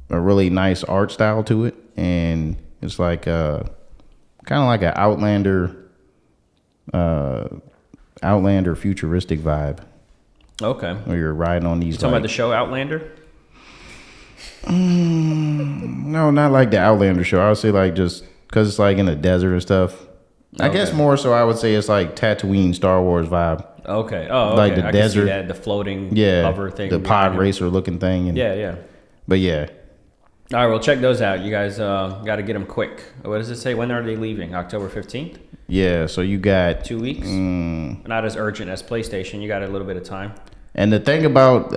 really nice art style to it, and it's like kind of like an Outlander futuristic vibe Okay. where you're riding on these. Talking like- about the show Outlander? No, not like the Outlander show. I would say like just because it's like in the desert and stuff. I guess more so I would say it's like Tatooine Star Wars vibe. Okay. Oh, okay. Like the I desert. Can see that, the floating Yeah, hover thing. the behind pod him. racer looking thing. And, Yeah, yeah. But yeah, All right, well, check those out. You guys got to get them quick. What does it say? When are they leaving? October 15th? yeah. So you got 2 weeks? Not as urgent as PlayStation. You got a little bit of time. And the thing about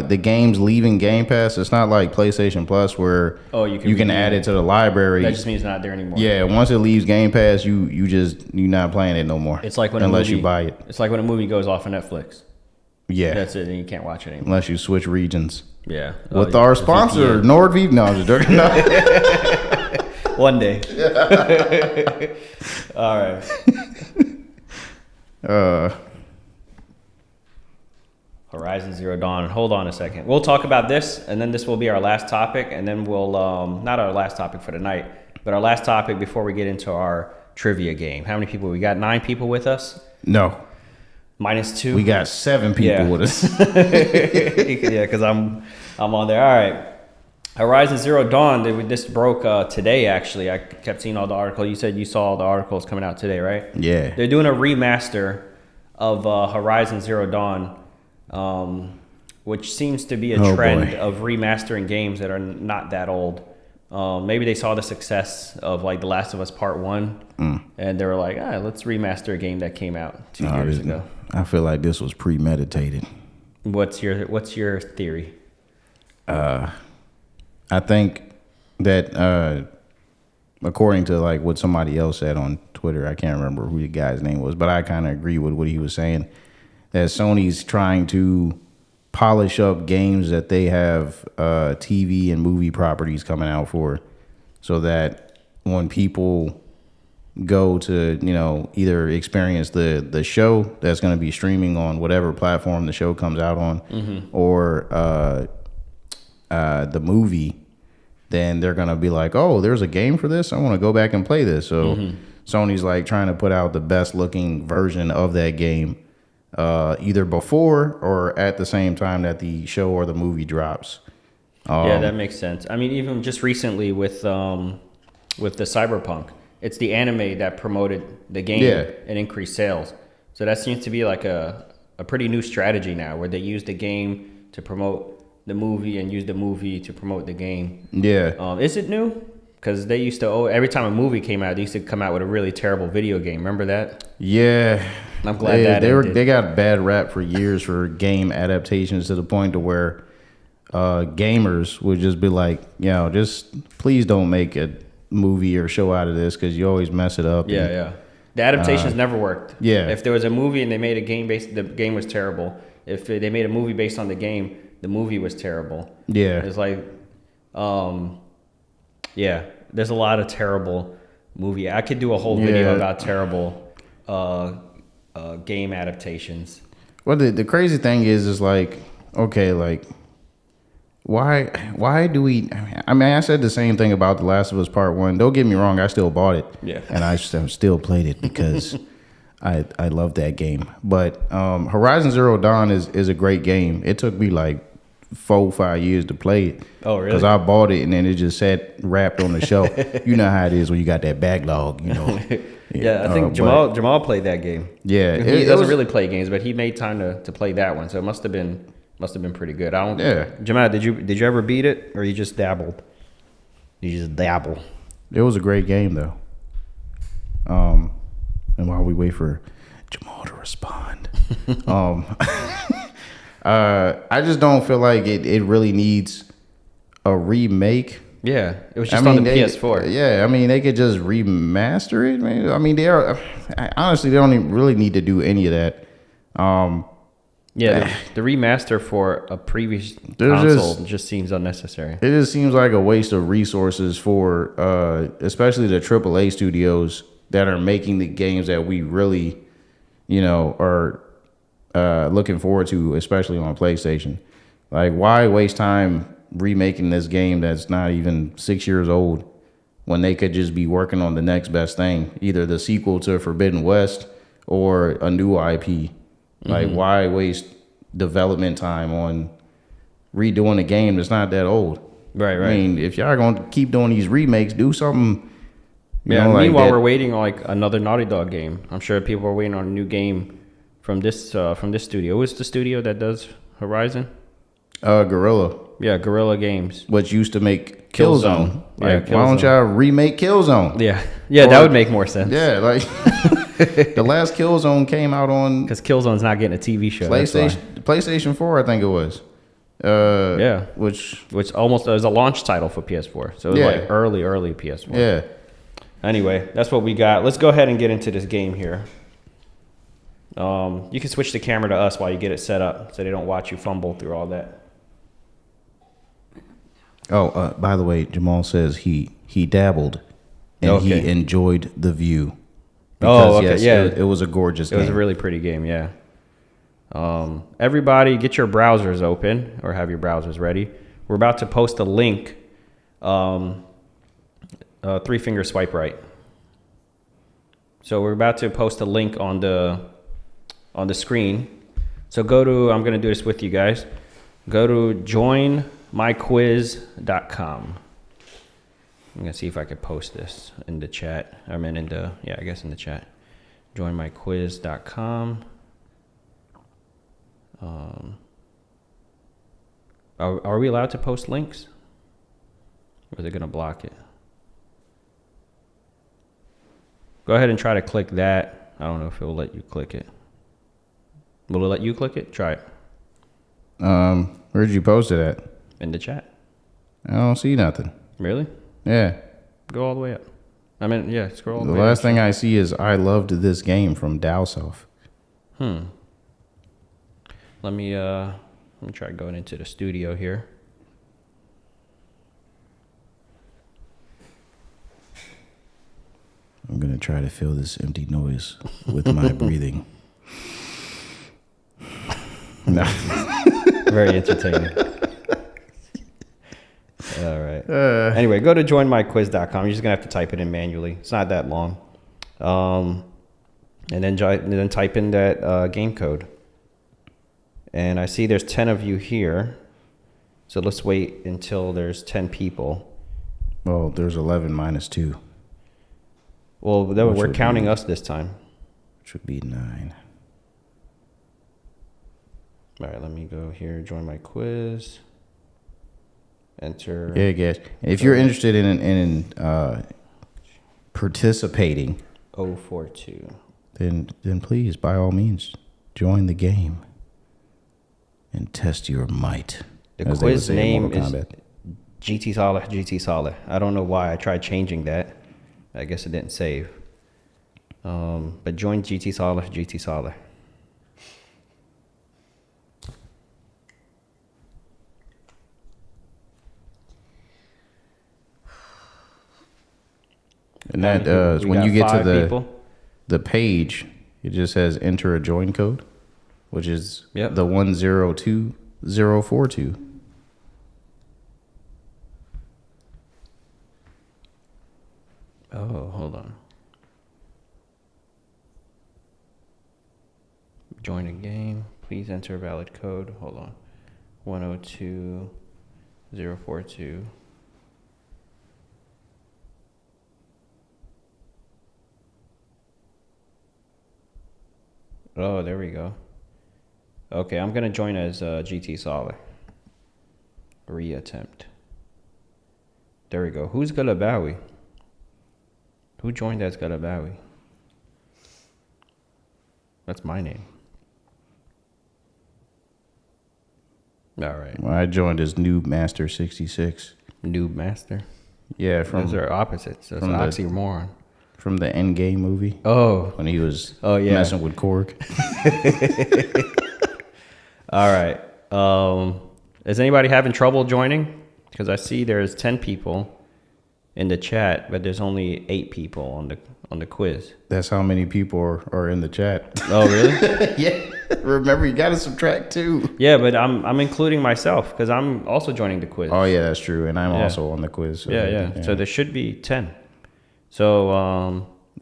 the games leaving Game Pass, it's not like PlayStation Plus where You can you add it to the library. That just means it's not there anymore. Yeah, once it leaves Game Pass, you're not playing it no more. It's like when unless a movie, you buy it. It's like when a movie goes off of Netflix. Yeah, That's it, and you can't watch it anymore. unless you switch regions. Yeah. With our sponsor, NordVPN. No, I'm just joking. No. One day. All right. Horizon Zero Dawn. Hold on a second. We'll talk about this, and then this will be our last topic, and then we'll not our last topic for the night, but our last topic before we get into our trivia game. How many people? We got 9 people with us. No, -2. we got 7 people with us. Yeah, because I'm on there. All right. Horizon Zero Dawn. This broke today. Actually, I kept seeing all the articles. You said you saw all the articles coming out today, right? Yeah. They're doing a remaster of Horizon Zero Dawn, which seems to be a Oh, trend boy. of remastering games that are not that old. Maybe they saw the success of like The Last of Us Part 1, and they were like, let's remaster a game that came out 2 years ago. I feel like this was premeditated. What's your theory? I think that according to like what somebody else said on Twitter, I can't remember who the guy's name was, but I kind of agree with what he was saying, that Sony's trying to polish up games that they have TV and movie properties coming out for, so that when people go to, either experience the show that's going to be streaming on whatever platform the show comes out on, or the movie, then they're gonna be like, oh, there's a game for this, I want to go back and play this. So Sony's like trying to put out the best looking version of that game, either before or at the same time that the show or the movie drops. Yeah, that makes sense. I mean, even just recently with the Cyberpunk, it's the anime that promoted the game and increased sales. So that seems to be like a pretty new strategy now, where they use the game to promote the movie and use the movie to promote the game. Yeah. Is it new? Because they used to, every time a movie came out, they used to come out with a really terrible video game. Remember that? Yeah. I'm glad they got a bad rap for years for game adaptations, to the point to where gamers would just be like, just please don't make a movie or show out of this, because you always mess it up. Yeah. The adaptations never worked. Yeah. If there was a movie and they made a game the game was terrible. If they made a movie based on the game, the movie was terrible. Yeah. It's like, there's a lot of terrible movie. I could do a whole video about terrible game adaptations. Well, the crazy thing is like, okay, like, why do we? I mean, I said the same thing about The Last of Us Part 1. Don't get me wrong, I still bought it. Yeah. And I still played it because I love that game. But Horizon Zero Dawn is a great game. It took me like 4-5 years to play it. Oh, really? Because I bought it and then it just sat wrapped on the shelf. You know how it is when you got that backlog, you know. Yeah, I think but- Jamal played that game. Yeah, he it doesn't was- really play games, but he made time to play that one, so it must have been pretty good. I don't. Yeah. Jamal, did you ever beat it, or you just dabbled? You just dabble. It was a great game though. And while we wait for Jamal to respond, I just don't feel like it really needs a remake. Yeah, it was just on the they, PS4. Yeah, I mean they could just remaster it. I mean they are honestly they don't even really need to do any of that. Yeah, the remaster for a previous There's console just seems unnecessary. It just seems like a waste of resources for especially the AAA studios that are making the games that we really, are looking forward to, especially on PlayStation. Like, why waste time remaking this game that's not even 6 years old when they could just be working on the next best thing, either the sequel to Forbidden West or a new IP? Like, why waste development time on redoing a game that's not that old? Right. I mean, if y'all gonna keep doing these remakes, do something. Meanwhile, that. we're waiting on like another Naughty Dog game. I'm sure people are waiting on a new game from this studio. What's the studio that does Horizon? Gorilla, Yeah, Guerrilla Games. which used to make Killzone. Yeah, Like, why don't y'all remake Killzone? Yeah, that would make more sense. Yeah, like the last Killzone came out on Because Killzone's not getting a TV show. that's why. PlayStation 4, I think it was. Yeah, Which which almost is a launch title for PS4. So it was Yeah. like early PS4. yeah, Anyway, that's what we got. Let's go ahead and get into this game here. You can switch the camera to us while you get it set up, so they don't watch you fumble through all that. Oh, by the way, Jamal says he dabbled and Okay. he enjoyed the view. Oh, okay, yeah. It was a gorgeous It game. was a really pretty game, yeah. Everybody, get your browsers open or have your browsers ready. We're about to post a link. 3-finger swipe right. So we're about to post a link on the screen. So go to, I'm going to do this with you guys. Go to joinmyquiz.com. I'm going to see if I could post this in the chat. I mean, in the chat. Joinmyquiz.com. Are we allowed to post links? Or is it going to block it? Go ahead and try to click that. I don't know if it will let you click it. Will it let you click it? Try it. Where'd you post it at? In the chat. I don't see nothing. Really? Yeah. Go all the way up. I mean, yeah, scroll all the The way last up. thing I see is I loved this game from Dowsoft. Let me try going into the studio here. I'm going to try to fill this empty noise with my breathing. No. Very entertaining. All right. Anyway, go to joinmyquiz.com. You're just gonna have to type it in manually. It's not that long. And then type in that game code. And I see there's 10 of you here. So let's wait until there's 10 people. Well, there's 11 minus 2, Well, Which we're would counting be- us this time. which would be 9. All right, let me go here. Join my quiz. Enter. Yeah, guys. If you're interested in participating, 042. then please, by all means, join the game and test your might. The as they would quiz say in name Mortal is Kombat. GT Saleh. I don't know why. I tried changing that. I guess it didn't save. But join GT Saleh. And that We when got you get to 5 people. the page, it just says enter a join code, which is Yep. the 102042. Oh, hold on. Join a game. Please enter a valid code. Hold on. 102042. Oh, there we go. Okay, I'm gonna join as GT Solver. Reattempt. There we go. Who's Galabawi? Who joined as Galabawi? That's my name. All right. Well, I joined as Noob Master 66. Noob Master. Yeah, Those are opposites. That's an oxymoron. From the Endgame movie. Oh. When he was yeah. messing with Korg. All right. Is anybody having trouble joining? Because I see there's 10 people in the chat, but there's only 8 people on the quiz. That's how many people are in the chat. Oh, really? Yeah. Remember, you got to subtract 2. Yeah, but I'm including myself because I'm also joining the quiz. Oh, yeah, that's true. And I'm also on the quiz. So Yeah. So there should be 10. So,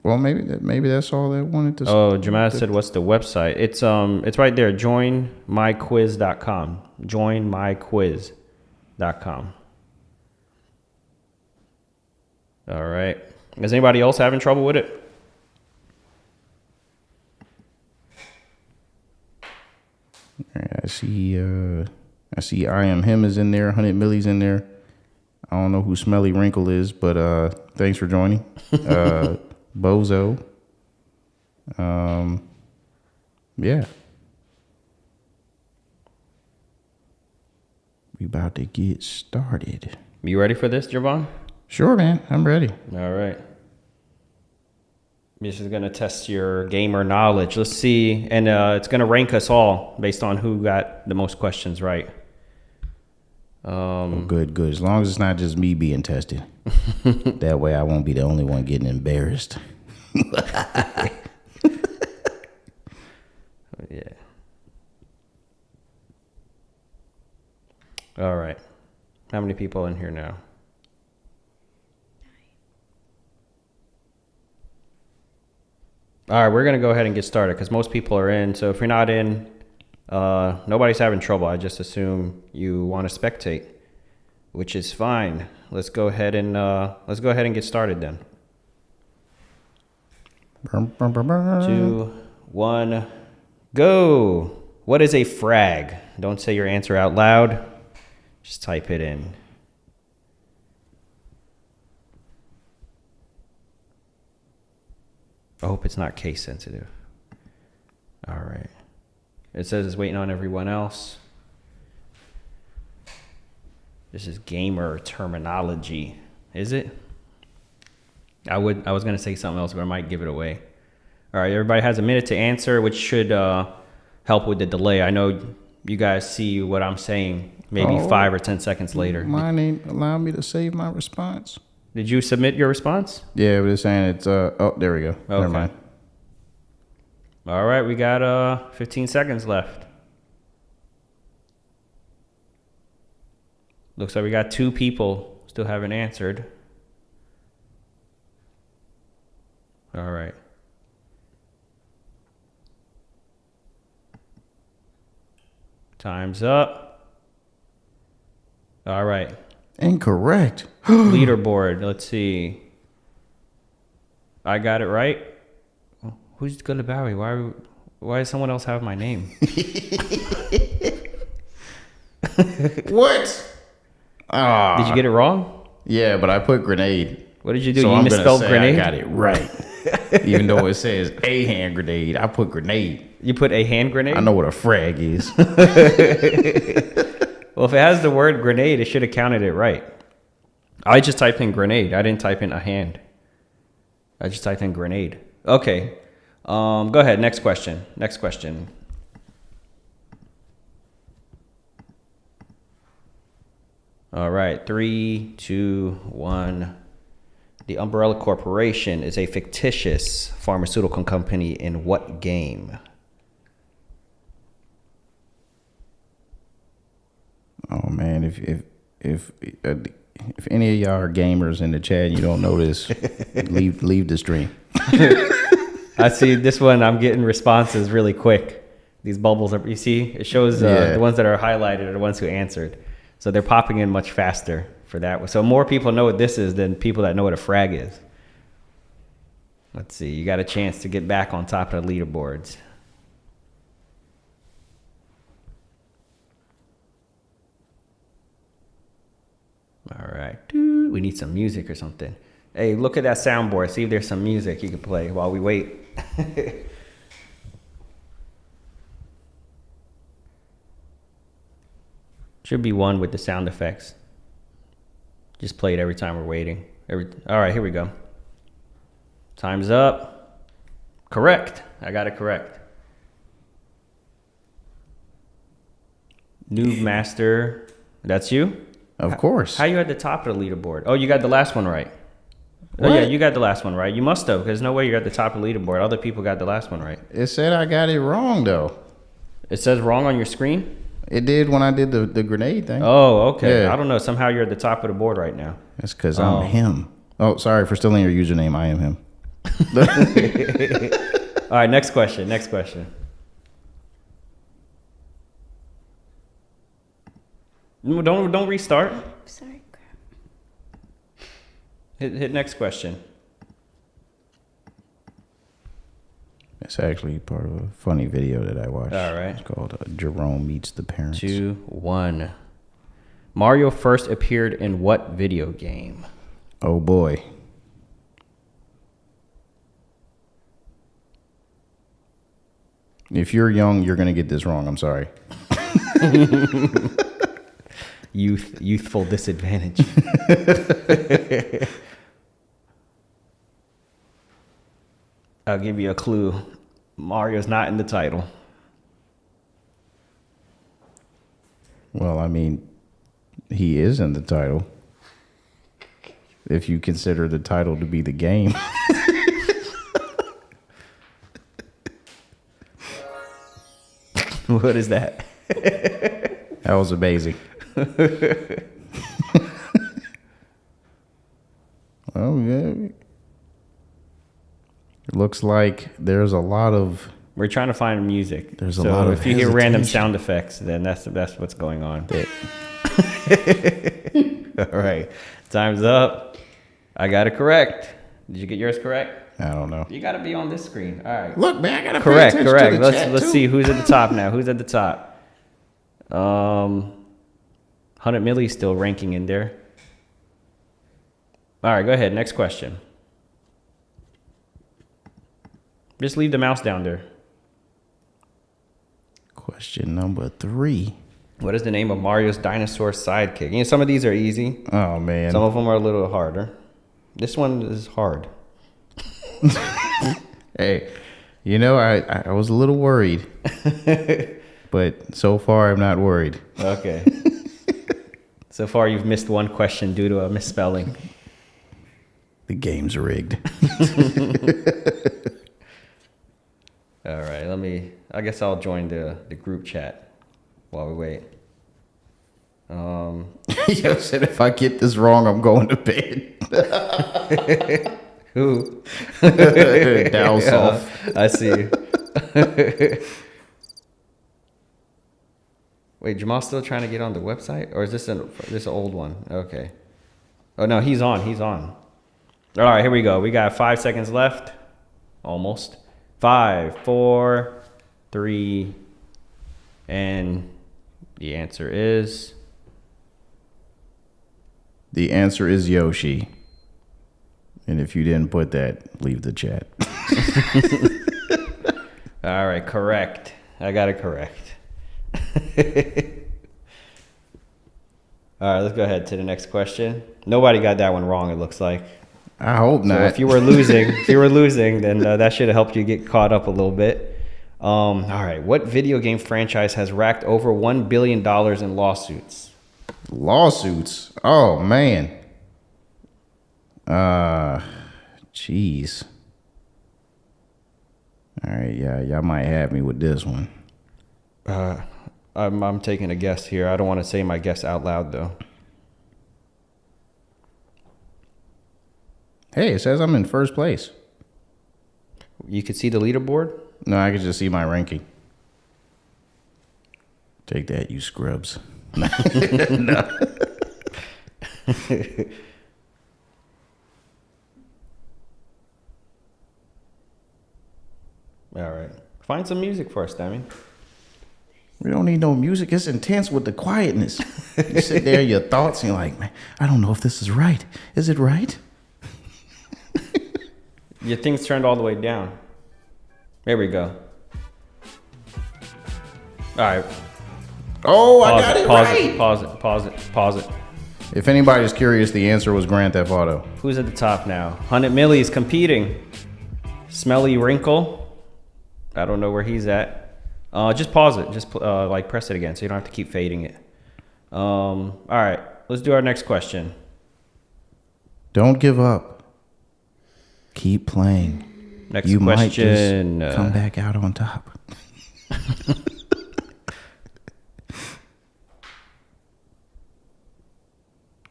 well, maybe that's all they wanted to say. Oh, Jamal said, what's the website? It's right there, joinmyquiz.com. Joinmyquiz.com. All right. Is anybody else having trouble with it? All right, I see I Am Him is in there, 100 Milli's in there. I don't know who Smelly Wrinkle is, but thanks for joining. Bozo. Yeah. We about to get started. You ready for this, Javon? Sure, man. I'm ready. All right. This is going to test your gamer knowledge. Let's see. And it's going to rank us all based on who got the most questions right. Good. As long as it's not just me being tested. That way I won't be the only one getting embarrassed. Yeah. All right. How many people in here now? All right, we're going to go ahead and get started because most people are in. So if you're not in, nobody's having trouble. I just assume you want to spectate, which is fine. Let's go ahead and get started then. 2, 1, go. What is a frag? Don't say your answer out loud. Just type it in. I hope it's not case sensitive. All right. It says it's waiting on everyone else. This is gamer terminology. Is it? I was going to say something else, but I might give it away. All right. Everybody has a minute to answer, which should help with the delay. I know you guys see what I'm saying maybe 5 or 10 seconds later. Mine ain't allow me to save my response. Did you submit your response? Yeah, but it's saying it's oh, there we go. Okay. Never mind. All right, we got 15 seconds left. Looks like we got 2 people still haven't answered. All right. Time's up. All right. Incorrect. Leaderboard. Let's see. I got it right. Who's Gulabawi? Why does someone else have my name? What? Ah. Did you get it wrong? Yeah, but I put grenade. What did you do? So You I'm misspelled gonna say grenade? I got it right. Even though it says a hand grenade, I put grenade. You put a hand grenade? I know what a frag is. Well, if it has the word grenade, it should have counted it right. I just typed in grenade. I didn't type in a hand. I just typed in grenade. Okay. Go ahead. Next question. All right. 3, 2, 1. The Umbrella Corporation is a fictitious pharmaceutical company in what game? Oh man, if any of y'all are gamers in the chat and you don't know this, leave the stream. I see this one. I'm getting responses really quick. These bubbles are, you see, it shows the ones that are highlighted are the ones who answered. So they're popping in much faster for that. So more people know what this is than people that know what a frag is. Let's see, you got a chance to get back on top of the leaderboards. All right, dude, we need some music or something. Hey, look at that soundboard. See if there's some music you can play while we wait. Should be one with the sound effects. Just play it every time we're waiting. All right, here we go. Time's up. Correct. I got it correct. Noob Master. That's you? Of course. How you at the top of the leaderboard? Oh, you got the last one right. What? Oh, yeah, you got the last one right. You must have, because no way you're at the top of the leaderboard. Other people got the last one right. It said I got it wrong, though. It says wrong on your screen? It did when I did the grenade thing. Oh, okay. Yeah. I don't know. Somehow you're at the top of the board right now. That's because I'm him. Oh, sorry for stealing your username. I am him. All right, next question. Next question. Don't restart. Sorry, crap. Hit next question. It's actually part of a funny video that I watched. All right. It's called Jerome Meets the Parents. 2, 1. Mario first appeared in what video game? Oh, boy. If you're young, you're going to get this wrong. I'm sorry. Youthful disadvantage. I'll give you a clue. Mario's not in the title. Well, I mean, he is in the title. If you consider the title to be the game. What is that? That was amazing. Oh, yeah. It looks like there's a lot of... We're trying to find music. There's a lot of if you hear random hesitation. sound effects, then that's what's going on. All right. Time's up. I got it correct. Did you get yours correct? I don't know. You got to be on this screen. All right. Look, man, I got to Correct. Let's see who's at the top now. Who's at the top? 100 Millie still ranking in there. All right, go ahead. Next question. Just leave the mouse down there. Question number 3. What is the name of Mario's dinosaur sidekick? You know, some of these are easy. Oh, man. Some of them are a little harder. This one is hard. Hey, you know, I was a little worried. But so far, I'm not worried. Okay. So far, you've missed one question due to a misspelling. The game's rigged. All right, I guess I'll join the group chat while we wait. Yo said if I get this wrong, I'm going to bed. Who? Douse off. I see you. Wait, Jamal's still trying to get on the website? Or is this an old one? Okay. Oh, no, he's on. All right, here we go. We got 5 seconds left. Almost. 5, 4, 3, and the answer is... The answer is Yoshi. And if you didn't put that, leave the chat. All right, correct. I got it correct. All right, let's go ahead to the next question. Nobody got that one wrong, it looks like. I hope not. So if you were losing, then that should have helped you get caught up a little bit. All right, what video game franchise has racked over $1 billion in lawsuits? Lawsuits? Oh, man. Jeez. All right, yeah, y'all might have me with this one. I'm taking a guess here. I don't want to say my guess out loud, though. Hey, it says I'm in first place. You could see the leaderboard? No, I can just see my ranking. Take that, you scrubs. All right. Find some music for us, Demi. We don't need no music. It's intense with the quietness. You sit there, your thoughts, and you're like, man, I don't know if this is right. Is it right? Your thing's turned all the way down. There we go. All right. Oh, I got it right. Pause it. If anybody's curious, the answer was Grand Theft Auto. Who's at the top now? 100 Millie is competing. Smelly Wrinkle. I don't know where he's at. Just pause it. Just like press it again, so you don't have to keep fading it. All right, let's do our next question. Don't give up. Keep playing. Next you question. Might just come back out on top.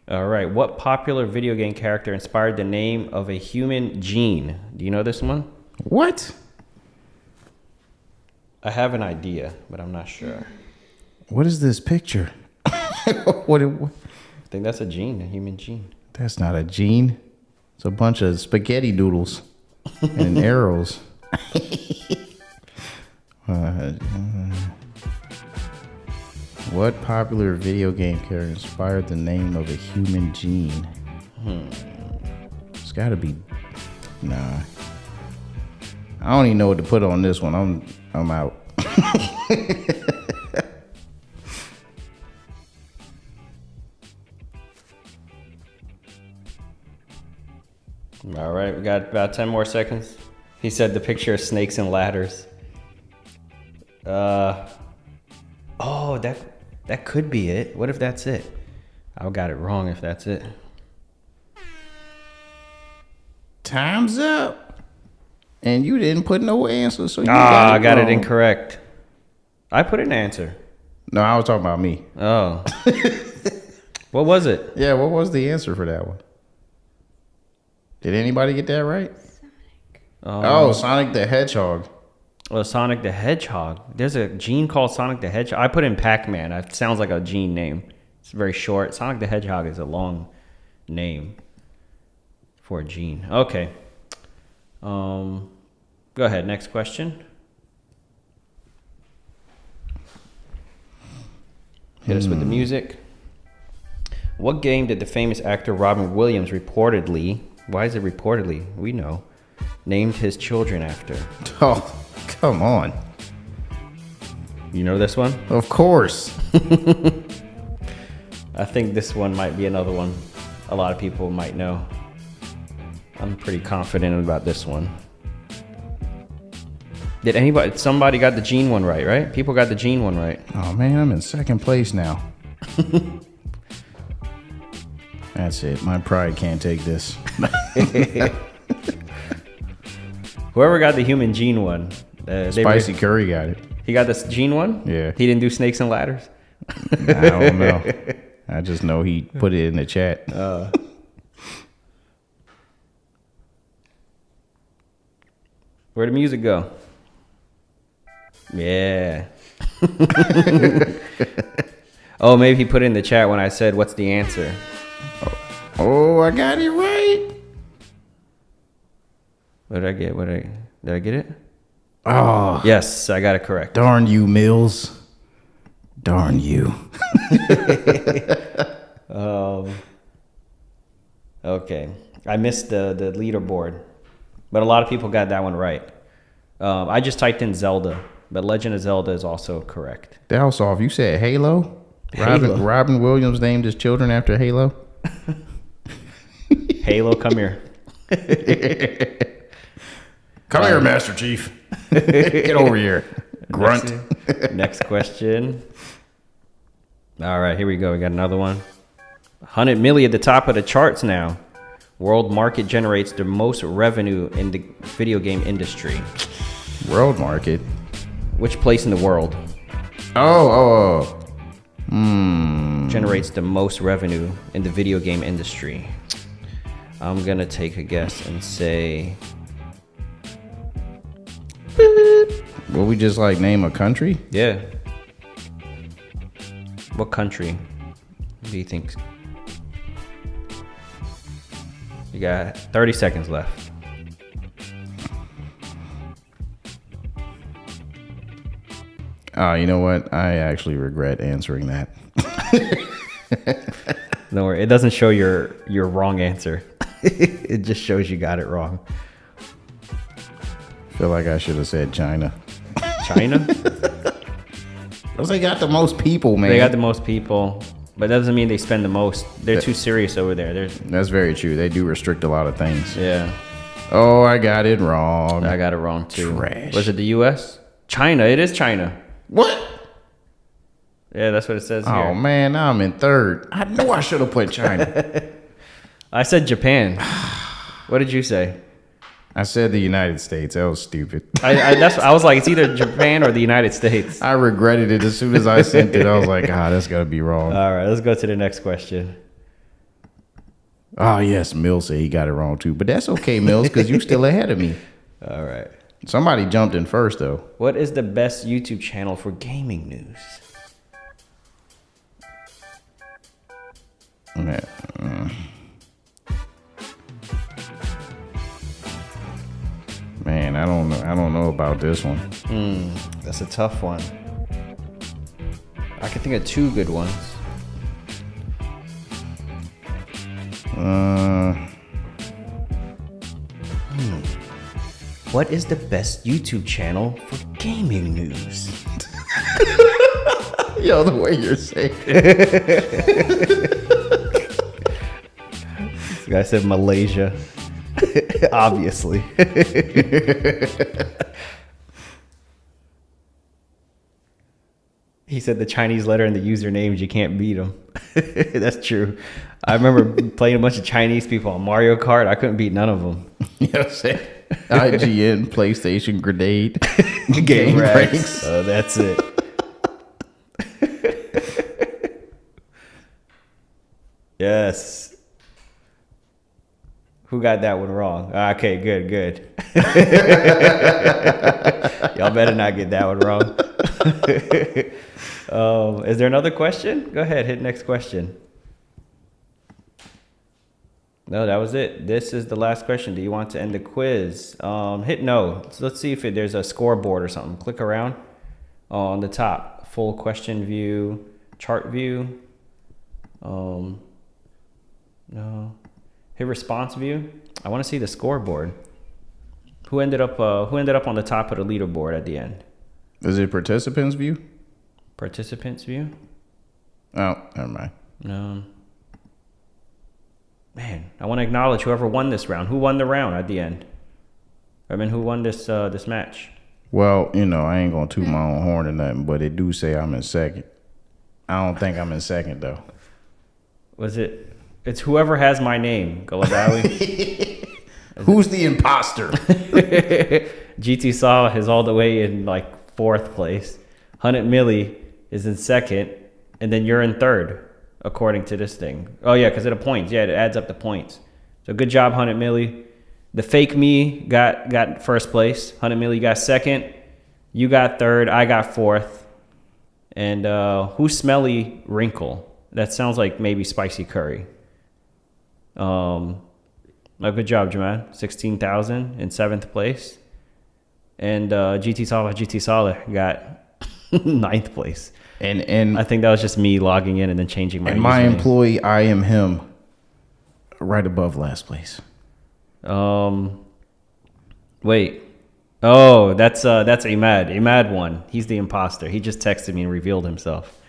All right, what popular video game character inspired the name of a human gene? Do you know this one? What? I have an idea, but I'm not sure. What is this picture? what? I think that's a gene, a human gene. That's not a gene. It's a bunch of spaghetti noodles and arrows. What popular video game character inspired the name of a human gene? It's got to be. Nah. I don't even know what to put on this one. I'm out. All right, we got about 10 more seconds. He said the picture of snakes and ladders. Oh, that could be it. What if that's it? I got it wrong if that's it. Time's up. And you didn't put no answer, so you I got it wrong. incorrect. I put an answer. No, I was talking about me. Oh. What was it? Yeah, what was the answer for that one? Did anybody get that right? Oh, Sonic the Hedgehog. Well, Sonic the Hedgehog. There's a gene called Sonic the Hedgehog. I put in Pac-Man. It sounds like a gene name. It's very short. Sonic the Hedgehog is a long name for a gene. Okay. Go ahead. Next question. Hit us with the music. What game did the famous actor Robin Williams reportedly, why is it reportedly? We know, named his children after? Oh, come on. You know this one? Of course. I think this one might be another one a lot of people might know. I'm pretty confident about this one. Did somebody got the gene one right? People got the gene one right. Oh man, I'm in second place now. That's it. My pride can't take this. Whoever got the human gene one. Spicy Curry got it. He got this gene one? Yeah. He didn't do snakes and ladders? I don't know. I just know he put it in the chat. Where'd the music go? Yeah. Oh, maybe he put it in the chat when I said, what's the answer? Oh, I got it right. What did I get? Did I get it? Oh. Yes, I got it correct. Darn you, Mills. Darn you. Okay. I missed the leaderboard, but a lot of people got that one right. I just typed in Zelda, but Legend of Zelda is also correct. Douse off. You said Halo? Robin Williams named his children after Halo? Halo, come here. Come here, Master Chief. Get over here. Grunt. Next question. All right, here we go. We got another one. 100 million at the top of the charts now. World market generates the most revenue in the video game industry. World market? Which place in the world generates the most revenue in the video game industry? I'm going to take a guess and say... Will we just like name a country? Yeah. What country do you think? You got 30 seconds left. You know what? I actually regret answering that. Don't worry, it doesn't show your wrong answer. It just shows you got it wrong. Feel like I should have said China. China? Because they got the most people, man. They got the most people, but that doesn't mean they spend the most. They're too serious over there. That's very true. They do restrict a lot of things. Yeah. Oh, I got it wrong. I got it wrong too. Trash. Was it the U.S.? China. It is China. What? Yeah, that's what it says here. Oh, man, now I'm in third. I know I should have put China. I said Japan. What did you say? I said the United States. That was stupid. I was like, it's either Japan or the United States. I regretted it as soon as I sent it. I was like, that's got to be wrong. All right, let's go to the next question. Oh, yes, Mills said he got it wrong, too. But that's okay, Mills, because you're still ahead of me. All right. Somebody jumped in first, though. What is the best YouTube channel for gaming news? Man, I don't know. I don't know about this one. That's a tough one. I can think of two good ones. What is the best YouTube channel for gaming news? Yo, the way you're saying This guy said Malaysia. Obviously. He said the Chinese letter in the usernames, you can't beat them. That's true. I remember playing a bunch of Chinese people on Mario Kart. I couldn't beat none of them. You know what I'm saying? IGN, PlayStation, Grenade, Game Ranks. ranks. Oh, that's it. Yes. Who got that one wrong? Okay, good. Y'all better not get that one wrong. Is there another question? Go ahead, hit next question. No, that was it. This is the last question. Do you want to end the quiz? Hit no. So let's see if there's a scoreboard or something. Click around on the top. Full question view, chart view. No. Hit response view. I want to see the scoreboard. Who ended up on the top of the leaderboard at the end? Is it participants view? Participants view? Oh, never mind. No. Man, I want to acknowledge whoever won this round. Who won the round at the end? I mean, who won this match? Well, I ain't gonna toot my own horn or nothing, but it do say I'm in second. I don't think I'm in second though. Was it? It's whoever has my name, Galadawi. Who's the imposter? GT Saw is all the way in like 4th place. 100 Millie is in 2nd, and then you're in 3rd, according to this thing. Oh yeah, because of the points. Yeah, it adds up the points. So good job, 100 Millie. The fake me got 1st place. 100 Millie got 2nd. You got 3rd. I got 4th. And who's Smelly Wrinkle? That sounds like maybe spicy curry. Good job, Jamal. 16,000 in 7th place. And GT Salah got 9th place. And I think that was just me logging in and then changing my and my username. employee, I am him, right above last place. Wait. Oh, that's Imad. Imad won. He's the imposter. He just texted me and revealed himself.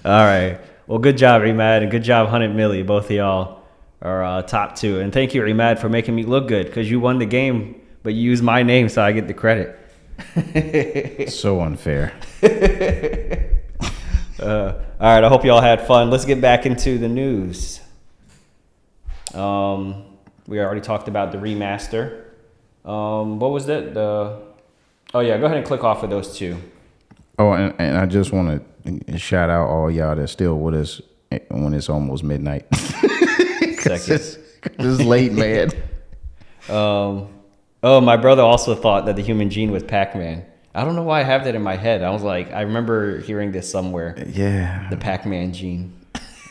All right. Well, good job, Imad, and good job, 100 Millie. Both of y'all are top 2. And thank you, Imad, for making me look good because you won the game, but you used my name, so I get the credit. So unfair. All right. I hope y'all had fun. Let's get back into the news. We already talked about the remaster. What was that? Oh yeah, go ahead and click off of those two. Oh, and I just want to shout out all y'all that's still with us when it's almost midnight. Seconds. It's late, man. Oh, my brother also thought that the human gene was Pac-Man. I don't know why I have that in my head. I was like, I remember hearing this somewhere. Yeah. The Pac-Man gene.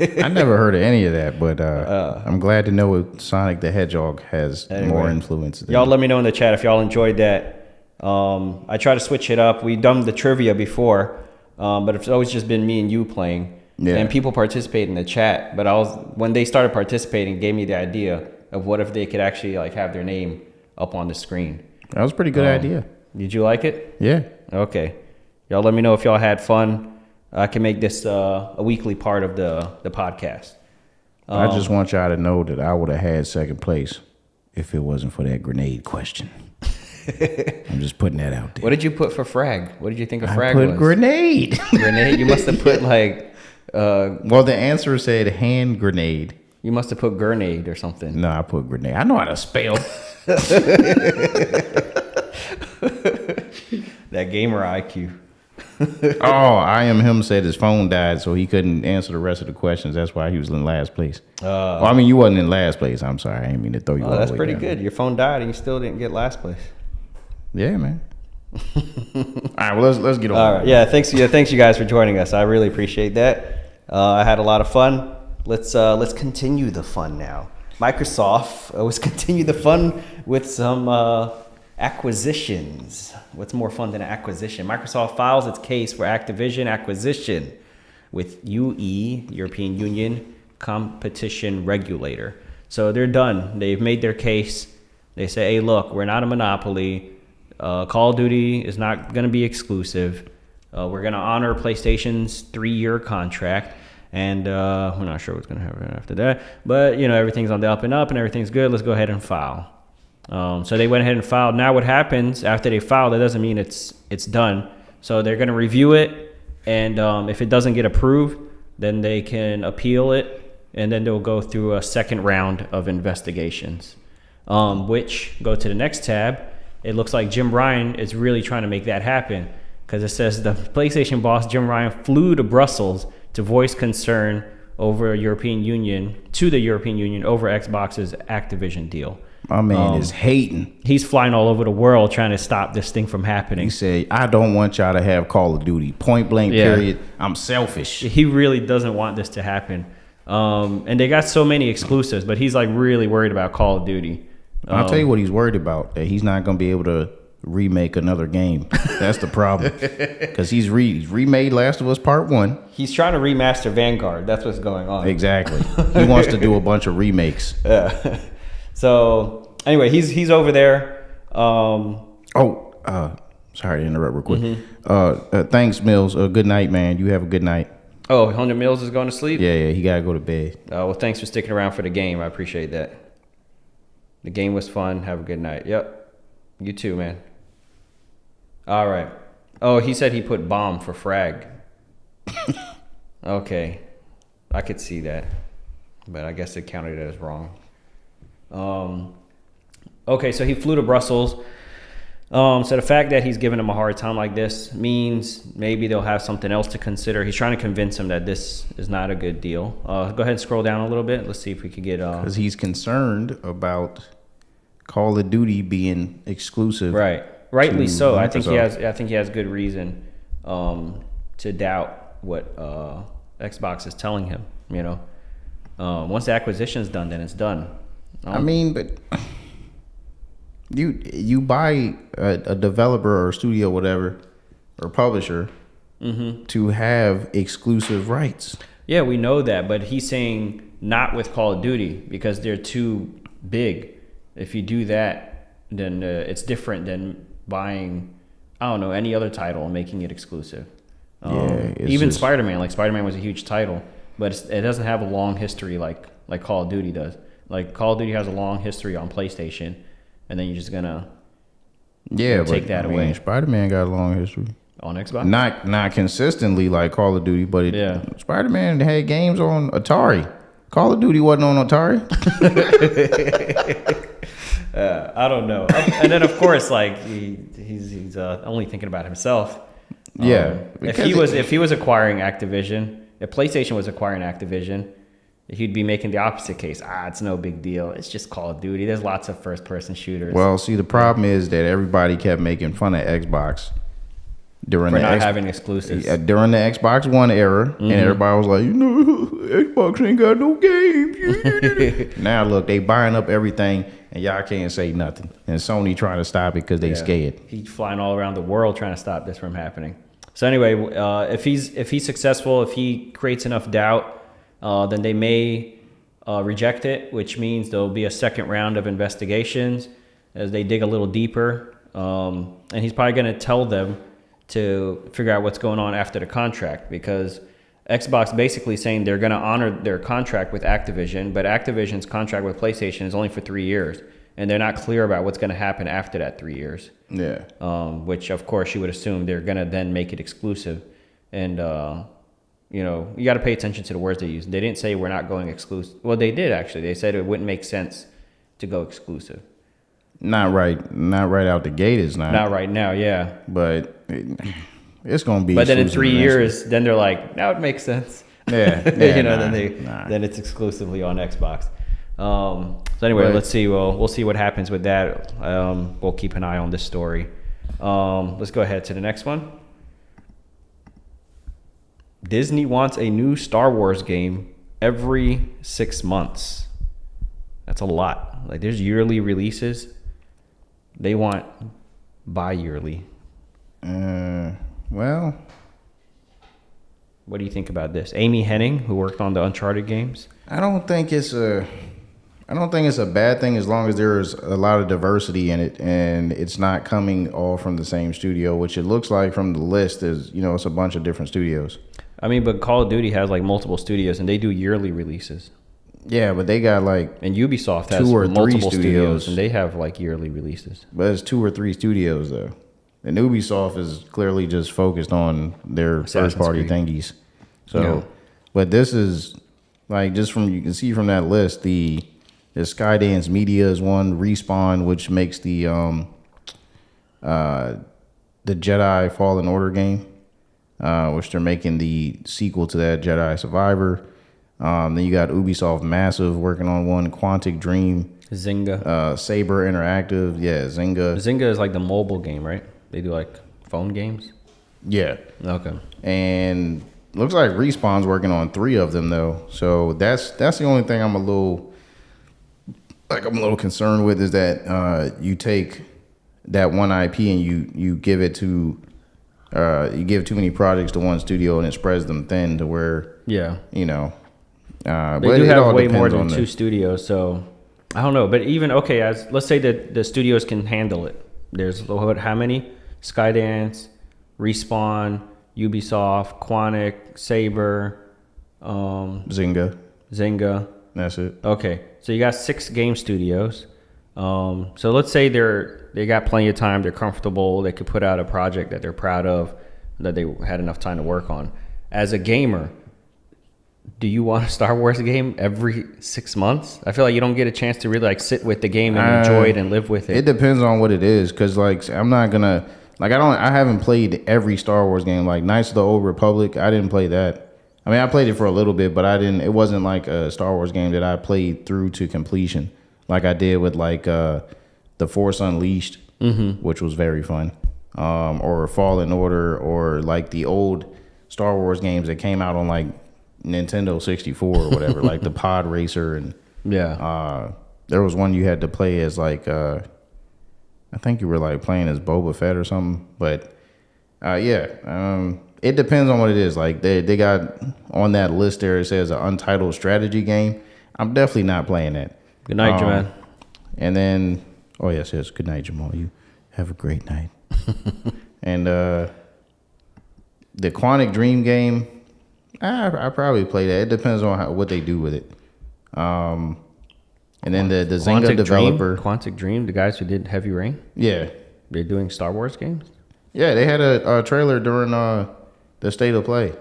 I never heard of any of that, but I'm glad to know Sonic the Hedgehog has more influence. Y'all let me know in the chat if y'all enjoyed that. I try to switch it up. We done the trivia before, but it's always just been me and you playing. Yeah. And people participate in the chat. But when they started participating, it gave me the idea of what if they could actually like have their name up on the screen. That was a pretty good idea. Did you like it? Yeah. Okay. Y'all let me know if y'all had fun. I can make this a weekly part of the podcast. I just want y'all to know that I would have had second place if it wasn't for that grenade question. I'm just putting that out there. What did you put for frag? What did you think of I frag put was? grenade. Grenade? You must have put like... Well, the answer said hand grenade. You must have put grenade or something. No, I put grenade. I know how to spell. That gamer IQ. Oh, I am him said his phone died, so he couldn't answer the rest of the questions. That's why he was in last place. Well, I mean, you wasn't in last place. I'm sorry. I didn't mean to throw you all the way That's pretty down. good. Your phone died and you still didn't get last place. Yeah, man. All right, well, let's get on. All right. Yeah, thanks you guys for joining us. I really appreciate that. I had a lot of fun. Let's continue the fun now. Microsoft, let's continue the fun with some acquisitions. What's more fun than an acquisition? Microsoft files its case for Activision acquisition with UE, European Union Competition Regulator. So they're done. They've made their case. They say, hey, look, we're not a monopoly. Call of Duty is not going to be exclusive. We're going to honor PlayStation's 3-year contract. And we're not sure what's going to happen after that. But, everything's on the up and up and everything's good. Let's go ahead and file. So they went ahead and filed. Now what happens after they file, that doesn't mean it's done. So they're going to review it. And if it doesn't get approved, then they can appeal it. And then they'll go through a second round of investigations, which go to the next tab. It looks like Jim Ryan is really trying to make that happen because it says the PlayStation boss, Jim Ryan, flew to Brussels to voice concern over the European Union over Xbox's Activision deal. My man is hating. He's flying all over the world trying to stop this thing from happening. He said, I don't want y'all to have Call of Duty. Point blank, period. I'm selfish. He really doesn't want this to happen. And they got so many exclusives, but he's like really worried about Call of Duty. I'll tell you what he's worried about, that he's not going to be able to remake another game. That's the problem. Because he's remade Last of Us Part 1. He's trying to remaster Vanguard. That's what's going on. Exactly. He wants to do a bunch of remakes. Yeah. So anyway, he's over there. Sorry to interrupt real quick. Thanks, Mills. Good night, man. You have a good night. Oh, 100 Mills is going to sleep? Yeah, he got to go to bed. Well, thanks for sticking around for the game. I appreciate that. The game was fun. Have a good night. Yep. You too, man. All right. Oh, he said he put bomb for frag. Okay. I could see that. But I guess it counted it as wrong. Okay, so he flew to Brussels. So the fact that he's giving him a hard time like this means maybe they'll have something else to consider. He's trying to convince him that this is not a good deal. Go ahead and scroll down a little bit. Let's see if we could get... Because he's concerned about Call of Duty being exclusive. Right. Rightly so. Microsoft. I think he has good reason to doubt what Xbox is telling him, Once the acquisition is done, then it's done. I mean, but you buy a developer or studio, whatever, or publisher to have exclusive rights. Yeah, we know that, but he's saying not with Call of Duty because they're too big. If you do that, then it's different than buying, I don't know, any other title and making it exclusive. Even Spider-Man, like Spider-Man was a huge title, but it doesn't have a long history like Call of Duty does. Like Call of Duty has a long history on PlayStation, and then you're just gonna take that away. Spider-Man got a long history on Xbox. Not consistently like Call of Duty, but Spider-Man had games on Atari. Call of Duty wasn't on Atari. I don't know. And then of course, like he's only thinking about himself. If he was acquiring Activision, if PlayStation was acquiring Activision, he'd be making the opposite case. It's no big deal. It's just Call of Duty. There's lots of first-person shooters. Well, see, the problem is that everybody kept making fun of Xbox during For the not having exclusives. during the Xbox One era, and everybody was like, Xbox ain't got no games. Now look, they buying up everything, and y'all can't say nothing. And Sony trying to stop it because they scared. He's flying all around the world trying to stop this from happening. So anyway, if he's successful, if he creates enough doubt, then they may reject it, which means there'll be a second round of investigations as they dig a little deeper. And he's probably going to tell them to figure out what's going on after the contract, because Xbox basically saying they're going to honor their contract with Activision, but Activision's contract with PlayStation is only for 3 years, and they're not clear about what's going to happen after that 3 years. Yeah. Which of course you would assume they're going to then make it exclusive. And, you got to pay attention to the words they use. They didn't say we're not going exclusive. Well, they did actually. They said it wouldn't make sense to go exclusive. Not right out the gate is not. Not right now, yeah. But it's going to be. But then in exclusive 3 eventually. years, then they're like, now it makes sense. Yeah. Then it's exclusively on Xbox. So anyway, let's see. We'll see what happens with that. We'll keep an eye on this story. Let's go ahead to the next one. Disney wants a new Star Wars game every 6 months. That's a lot. Like, there's yearly releases. They want bi-yearly. Well, what do you think about this? Amy Hennig, who worked on the Uncharted games. I don't think it's a bad thing as long as there's a lot of diversity in it and it's not coming all from the same studio, which it looks like from the list is, it's a bunch of different studios. I mean, but Call of Duty has like multiple studios and they do yearly releases. Yeah, but they got like And Ubisoft has 2 or 3 multiple studios and they have like yearly releases. But it's 2 or 3 studios though. And Ubisoft is clearly just focused on their Assassin's first party Creed. thingies. So, Yeah. but this is like you can see from that list, the Skydance Media is one, Respawn, which makes the Jedi Fallen Order game, which they're making the sequel to that, Jedi Survivor. Then you got Ubisoft Massive working on one, Quantic Dream, Zynga. Saber Interactive, Zynga. Zynga is like the mobile game, right? They do like phone games. Yeah. Okay. And looks like Respawn's working on 3 of them though. So that's the only thing I'm a little concerned with is that you take that one IP and you give it to you give too many projects to one studio and it spreads them thin to where Yeah. they They but do it all have way more depends than on 2 studios, so I don't know. But even as let's say that the studios can handle it. There's how many? Skydance, Respawn, Ubisoft, Quantic, Saber, Zynga. That's it. Okay, so you got 6 game studios. So let's say they got plenty of time. They're comfortable. They could put out a project that they're proud of, that they had enough time to work on. As a gamer, do you want a Star Wars game every 6 months? I feel like you don't get a chance to really like sit with the game and enjoy it and live with it. It depends on what it is, because like I'm not gonna I haven't played every Star Wars game. Like Knights of the Old Republic, I didn't play that. I mean, I played it for a little bit, but it wasn't like a Star Wars game that I played through to completion, like I did with like The Force Unleashed, which was very fun, or Fallen Order, or like the old Star Wars games that came out on like Nintendo 64 or whatever, like the Pod Racer, and there was one you had to play as like I think you were like playing as Boba Fett or something, but it depends on what it is. Like they got on that list there, it says an untitled strategy game. I'm definitely not playing that. Good night, Jamal. And then, yes, good night, Jamal. You have a great night. And the Quantic Dream game, I probably play that. It depends on what they do with it. And then the Zynga developer, Quantic Dream, the guys who did Heavy Rain, yeah, they're doing Star Wars games. Yeah, they had a trailer during the State of Play.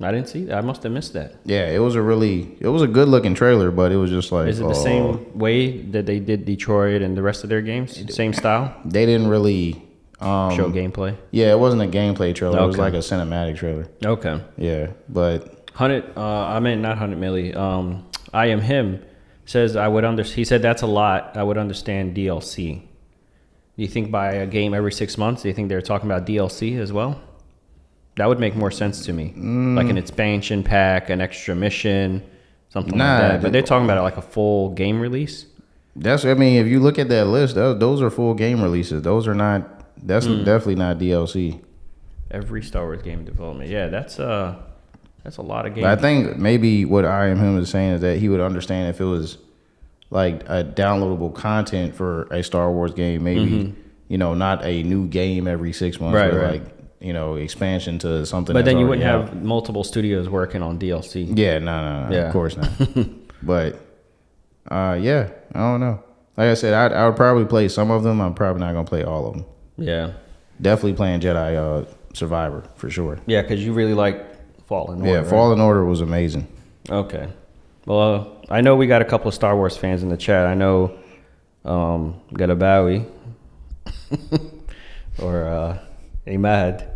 I didn't see that. I must have missed that. Yeah, it was a good looking trailer, but it was just like, Is it the same way that they did Detroit and the rest of their games? Same style? They didn't really Show gameplay? Yeah, it wasn't a gameplay trailer. It was Okay. like a cinematic trailer. Okay. Yeah, but 100, not 100 milli. I Am Him says he said that's a lot. I would understand DLC. Do you think buy a game every 6 months? Do you think they're talking about DLC as well? That would make more sense to me. Like an expansion pack, an extra mission, something like that. But they're talking about like a full game release. That's, I mean, if you look at that list, those are full game releases. Those are not, that's definitely not DLC. Every Star Wars game development. Yeah, that's a lot of games. But I think maybe what I Am Him is saying is that he would understand if it was like a downloadable content for a Star Wars game, maybe, you know, not a new game every 6 months, Right, but right. like, you know, expansion to something. But that's then you already wouldn't out. have multiple studios working on DLC. Yeah, no, Yeah. of course not. But yeah, I don't know. Like I said, I would probably play some of them. I'm probably not gonna play all of them. Yeah. Definitely playing Jedi Survivor for sure. Yeah, because you really like Fallen Order. Yeah, right? Fallen Order was amazing. Okay. Well, I know we got a couple of Star Wars fans in the chat. I know Galabawi or Ahmad.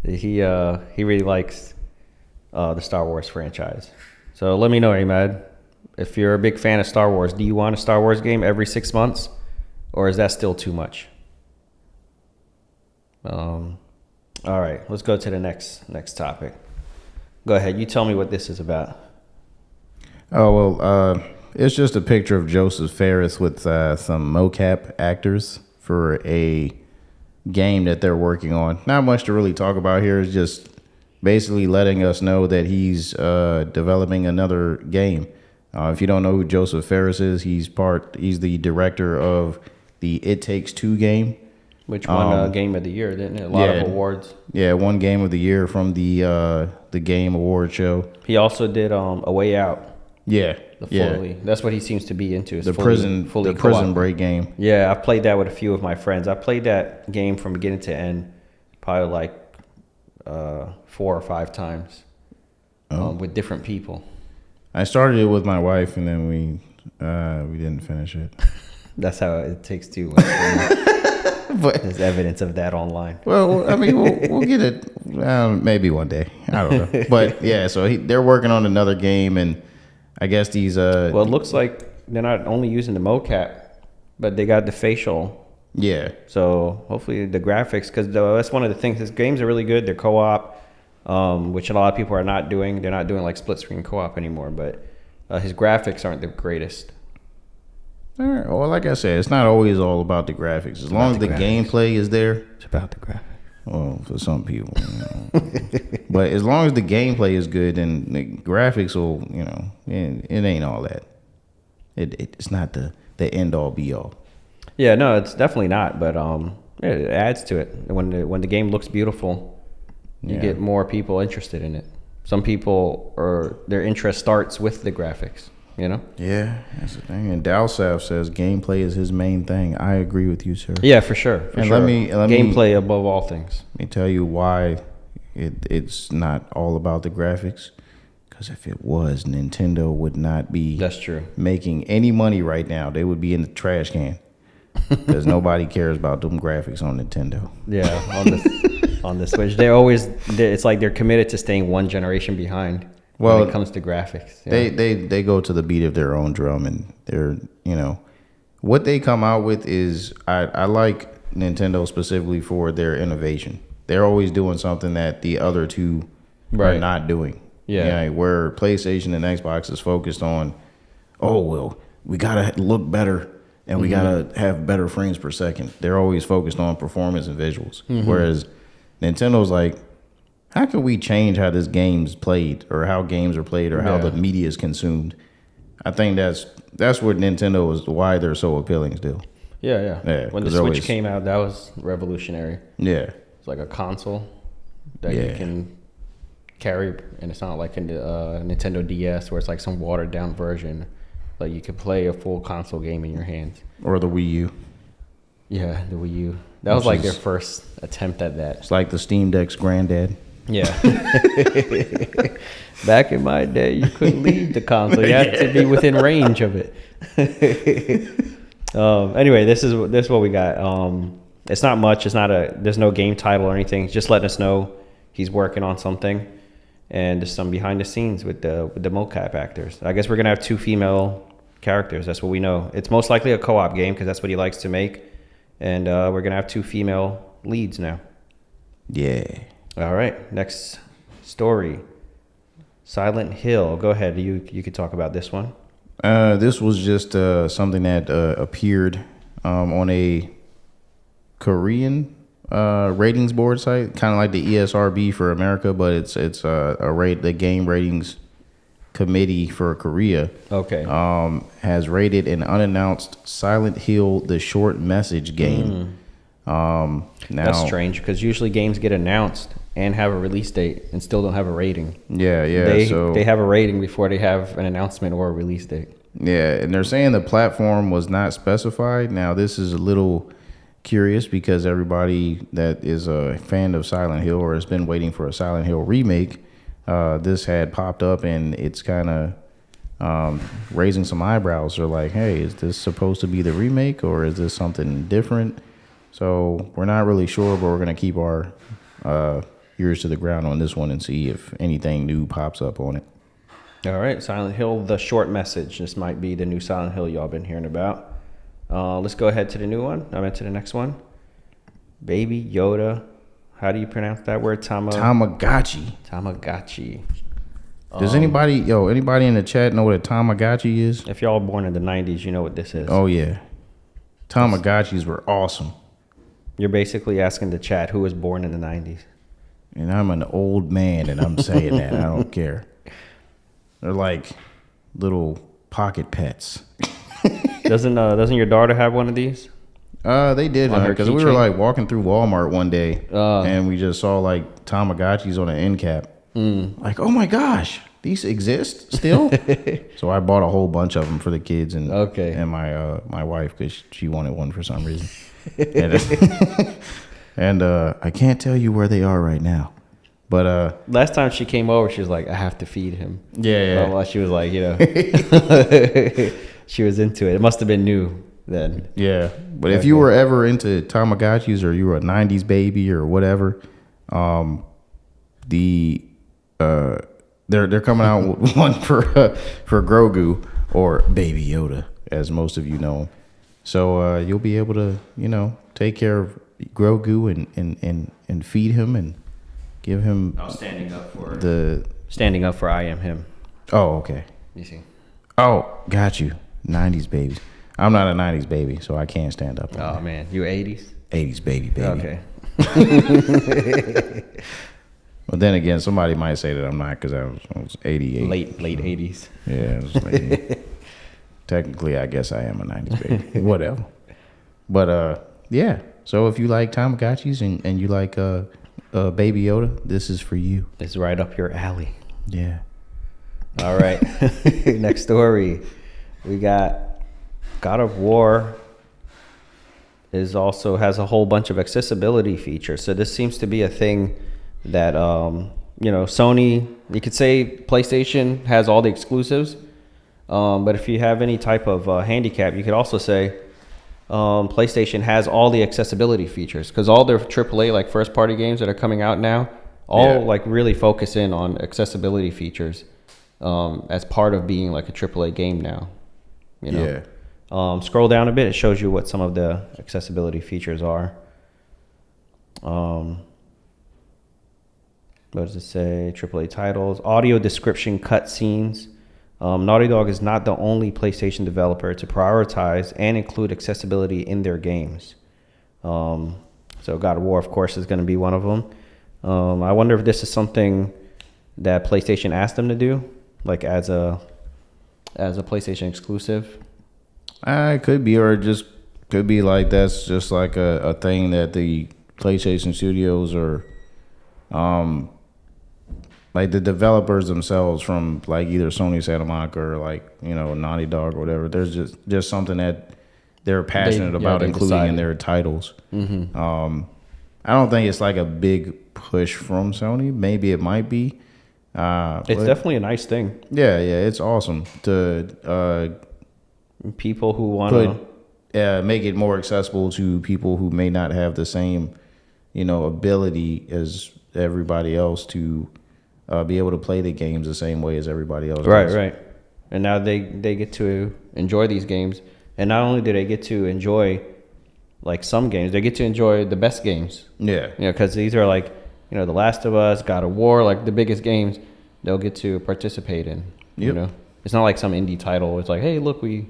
He really likes the Star Wars franchise. So let me know, Ahmad, if you're a big fan of Star Wars. Do you want a Star Wars game every 6 months, or is that still too much? All right, let's go to the next topic. Go ahead. You tell me what this is about. Oh well, it's just a picture of Joseph Ferris with some mocap actors for a game that they're working on. Not much to really talk about here. It's just basically letting us know that he's developing another game. If you don't know who Joseph Ferris is, he's the director of the It Takes Two game. Which won Game of the Year, didn't it? A lot of awards. Yeah, won Game of the Year from the Game Award show. He also did A Way Out. Yeah, Fully. That's what he seems to be into. Is the fully prison co-op. break game. Yeah, I played that with a few of my friends. I played that game from beginning to end, probably like 4 or 5 times with different people. I started it with my wife, and then we didn't finish it. That's how It Takes Two. But There's evidence of that online. well, I mean, we'll get it maybe one day. I don't know. But yeah, so they're working on another game, and I guess these. Well, it looks like they're not only using the mocap, but they got the facial. Yeah. So hopefully the graphics, because that's one of the things. His games are really good. They're co-op, which a lot of people are not doing. They're not doing like split screen co-op anymore. But his graphics aren't the greatest. All right. Well, like I said, it's not always all about the graphics. As long as the gameplay is there. It's about the graphics. Well, for some people, you know. But as long as the gameplay is good, then the graphics will, you know, it ain't all that. It's not the end all be all. Yeah, no, it's definitely not. But it adds to it. When the game looks beautiful, you get more people interested in it. Some people their interest starts with the graphics. You know? Yeah, that's the thing. And Dalsaf says gameplay is his main thing. I agree with you, sir. Yeah, for sure. And let me gameplay above all things. Let me tell you why it's not all about the graphics. Because if it was, Nintendo would not be That's true. making any money right now. They would be in the trash can. Because nobody cares about them graphics on Nintendo. Yeah, on the Switch, it's like they're committed to staying one generation behind. Well, when it comes to graphics, yeah. they go to the beat of their own drum, and they're, you know, what they come out with is I like Nintendo specifically for their innovation. They're always doing something that the other two are not doing. Yeah. You know, where PlayStation and Xbox is focused on, oh well, we gotta look better and we gotta have better frames per second. They're always focused on performance and visuals. Whereas Nintendo's like, how can we change how this game's played, or how games are played, or how the media is consumed? I think that's what Nintendo is, why they're so appealing still. Yeah. When the Switch came out, that was revolutionary. Yeah. It's like a console that you can carry, and it's not like a Nintendo DS where it's like some watered down version. Like you could play a full console game in your hands. Or the Wii U. Yeah, the Wii U. That was like their first attempt at that. It's like the Steam Deck's granddad. Yeah. Back in my day, you couldn't leave the console. You had to be within range of it. Anyway, this is what we got. It's not much. There's no game title or anything. It's just letting us know he's working on something, and there's some behind the scenes with the mocap actors. I guess we're gonna have 2 female characters. That's what we know. It's most likely a co-op game because that's what he likes to make. And we're going to have 2 female leads now. Yeah. All right. Next story. Silent Hill. Go ahead. You could talk about this one. This was just something that appeared on a Korean ratings board site, kind of like the ESRB for America, but it's the game ratings committee for Korea. Okay. Has rated an unannounced Silent Hill the short message game. Now That's strange because usually games get announced and have a release date and still don't have a rating. Yeah. They have a rating before they have an announcement or a release date. Yeah, and they're saying the platform was not specified. Now, this is a little curious because everybody that is a fan of Silent Hill or has been waiting for a Silent Hill remake, this had popped up, and it's kind of raising some eyebrows. They're like, hey, is this supposed to be the remake or is this something different? So we're not really sure, but we're going to keep our ears to the ground on this one and see if anything new pops up on it. All right, Silent Hill, the short message. This might be the new Silent Hill y'all been hearing about. Let's go ahead to the new one. I meant to the next one. Baby Yoda. How do you pronounce that word? Tamagotchi. Tamagotchi. Does anybody in the chat know what a Tamagotchi is? If y'all born in the 90s, you know what this is. Oh, yeah. Tamagotchis were awesome. You're basically asking the chat who was born in the 90s. And I'm an old man, and I'm saying that. I don't care. They're like little pocket pets. Doesn't your daughter have one of these? They did, On her because we were keychain? like walking through Walmart one day, and we just saw like Tamagotchis on an end cap. Like, oh my gosh, these exist still? So I bought a whole bunch of them for the kids and my wife because she wanted one for some reason. and I can't tell you where they are right now. But Last time she came over, she was like, I have to feed him. Yeah. Well, she was like, she was into it. It must have been new then. Yeah. But if you were ever into Tamagotchis or you were a 90s baby or whatever, they're coming out with one for Grogu or Baby Yoda, as most of you know him. So you'll be able to, take care of Grogu and feed him and give him standing up for I am him. Oh, okay. You see. Oh, got you. 90s babies. I'm not a 90s baby, so I can't stand up. Oh man, you 80s? 80s baby. Okay. But then again, somebody might say that I'm not because I was 88. Late 80s. Yeah, it was late. Technically, I guess I am a 90s baby. Whatever. But yeah. So if you like Tamagotchis and you like Baby Yoda, this is for you. It's right up your alley. Yeah. All right. Next story. We got God of War has a whole bunch of accessibility features. So this seems to be a thing that Sony, you could say PlayStation has all the exclusives. But if you have any type of handicap, you could also say PlayStation has all the accessibility features because all their AAA like first party games that are coming out now like really focus in on accessibility features as part of being like a AAA game now. Yeah. Scroll down a bit, it shows you what some of the accessibility features are. What does it say? AAA titles, audio description cutscenes. Naughty Dog is not the only PlayStation developer to prioritize and include accessibility in their games. So God of War, of course, is going to be one of them. I wonder if this is something that PlayStation asked them to do, like as a PlayStation exclusive. It could be, or it just could be like that's just like a thing that the PlayStation studios are, like the developers themselves from like either Sony Santa Monica or like Naughty Dog or whatever. There's just something that they're passionate about including decided in their titles. I don't think it's like a big push from Sony. Maybe it might be. It's definitely a nice thing. Yeah, it's awesome to people who want to make it more accessible to people who may not have the same, ability as everybody else to be able to play the games the same way as everybody else does. Right. And now they get to enjoy these games. And not only do they get to enjoy like some games. They get to enjoy the best games. Yeah. You know, because these are like, you know, The Last of Us, God of War, like the biggest games they'll get to participate in. You Yep. know, it's not like some indie title. It's like, hey, look, we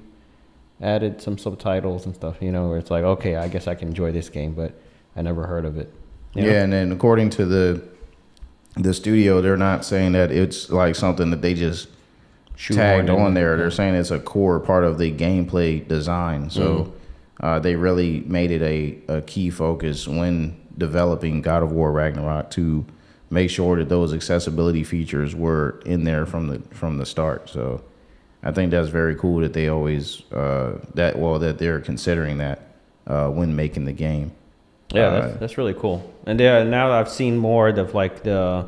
added some subtitles and stuff, you know, where it's like, okay, I guess I can enjoy this game, but I never heard of it. You know? Yeah, and then according to the studio, they're not saying that it's like something that they just tagged on there. They're saying it's a core part of the gameplay design. So they really made it a key focus when developing God of War Ragnarok to make sure that those accessibility features were in there from the start. So I think that's very cool that they always that they're considering that when making the game. Yeah, that's really cool. And now I've seen more of like the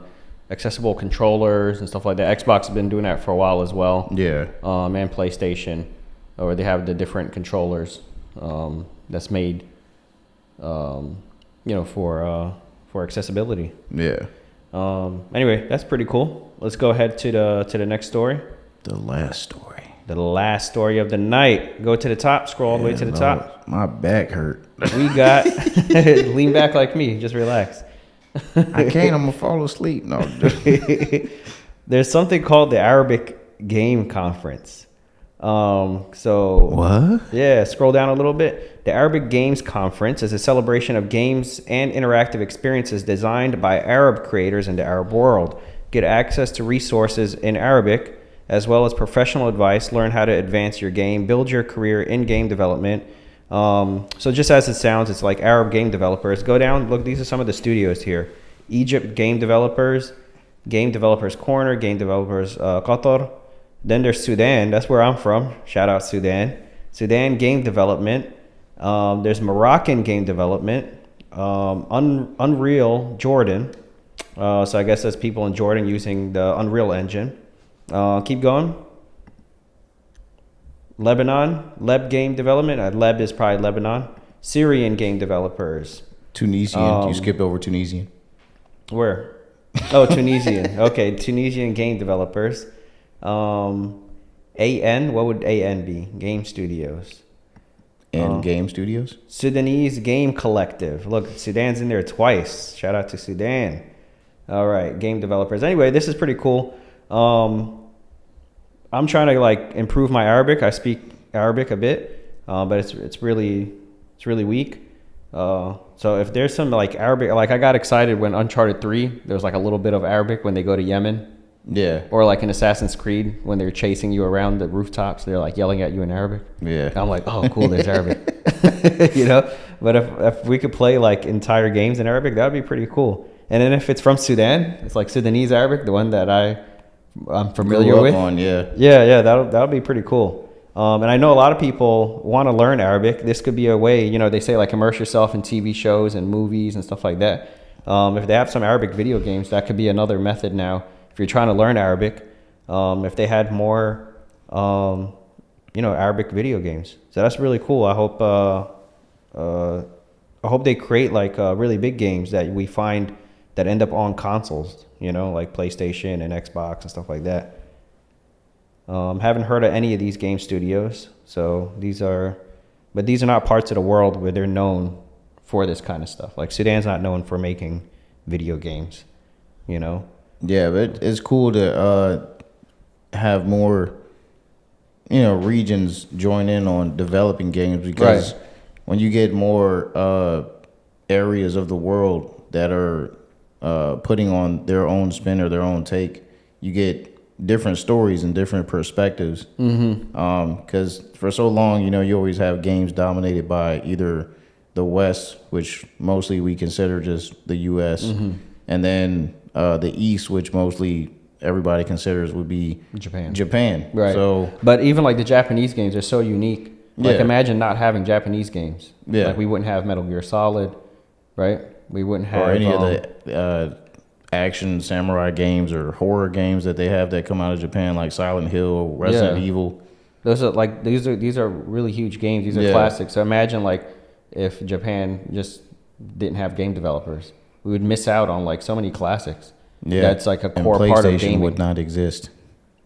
accessible controllers and stuff like that. Xbox has been doing that for a while as well. Yeah. And PlayStation, or they have the different controllers that's made, you know, for accessibility. Yeah. Anyway, that's pretty cool. Let's go ahead to the next story. The last story. The last story of the night. Go to the top. Scroll all the way to the top. My back hurt. We got lean back like me. Just relax. I can't. I'm gonna fall asleep. No. There's something called the Arabic Game Conference. So What? yeah, scroll down a little bit. The Arabic Games Conference is a celebration of games and interactive experiences designed by Arab creators in the Arab world. Get access to resources in Arabic, as well as professional advice. Learn how to advance your game, build your career in game development. So just as it sounds, it's like Arab game developers. Go down, look, these are some of the studios here. Egypt Game Developers Corner, Game Developers Qatar. Then there's Sudan, that's where I'm from. Shout out Sudan. Sudan Game Development. There's Moroccan Game Development. Unreal Jordan. So I guess that's people in Jordan using the Unreal Engine. Keep going. Lebanon, Leb Game Development. Leb is probably Lebanon. Syrian Game Developers. Tunisian. You skipped over Tunisian. Where? Oh, Tunisian. Okay, Tunisian Game Developers. AN, what would AN be? Game Studios. And game studios. Sudanese Game Collective. Look, Sudan's in there twice. Shout out to Sudan. All right, game developers. Anyway, this is pretty cool. I'm trying to like improve my Arabic. I speak Arabic a bit, but it's really weak. So if there's some like Arabic, like I got excited when Uncharted 3, there was like a little bit of Arabic when they go to Yemen. Yeah. Or like in Assassin's Creed when they're chasing you around the rooftops, they're like yelling at you in Arabic. Yeah. I'm like, oh, cool, there's Arabic. You know? But if we could play like entire games in Arabic, that would be pretty cool. And then if it's from Sudan, it's like Sudanese Arabic, the one that I'm familiar Grew up with. on, yeah. Yeah, that'll be pretty cool. And I know a lot of people want to learn Arabic. This could be a way, you know, they say like immerse yourself in TV shows and movies and stuff like that. If they have some Arabic video games, that could be another method now. If you're trying to learn Arabic, if they had more, you know, Arabic video games. So that's really cool. I hope they create like really big games that we find that end up on consoles, you know, like PlayStation and Xbox and stuff like that. Haven't heard of any of these game studios. So these are not parts of the world where they're known for this kind of stuff. Like Sudan's not known for making video games, you know? Yeah, but it's cool to have more, you know, regions join in on developing games because when you get more areas of the world that are putting on their own spin or their own take, you get different stories and different perspectives. Because for so long, you know, you always have games dominated by either the West, which mostly we consider just the U.S., and then the East, which mostly everybody considers would be Japan. Right. So, but even like the Japanese games are so unique. Like Yeah. imagine not having Japanese games. Yeah. Like we wouldn't have Metal Gear Solid, right? We wouldn't have or any of the action samurai games or horror games that they have that come out of Japan, like Silent Hill or Resident Evil. Those are like these are really huge games. These are classics. So imagine like if Japan just didn't have game developers, we would miss out on like so many classics. Yeah, That's like a and core part of PlayStation gaming. would not exist.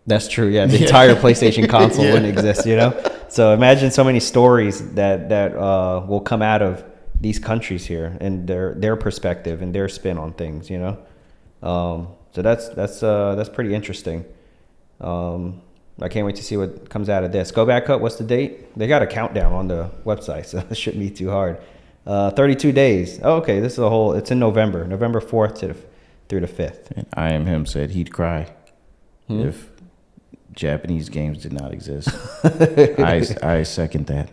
That's true. Yeah, the entire PlayStation console wouldn't exist. You know, So imagine so many stories that will come out of these countries here and their perspective and their spin on things, you know. So that's pretty interesting. I can't wait to see what comes out of this. Go back up. What's the date? They got a countdown on the website, so it shouldn't be too hard. 32 days. Oh, okay, this is a whole. It's in November 4th through the 5th. And I Am Him said he'd cry if Japanese games did not exist. I second that.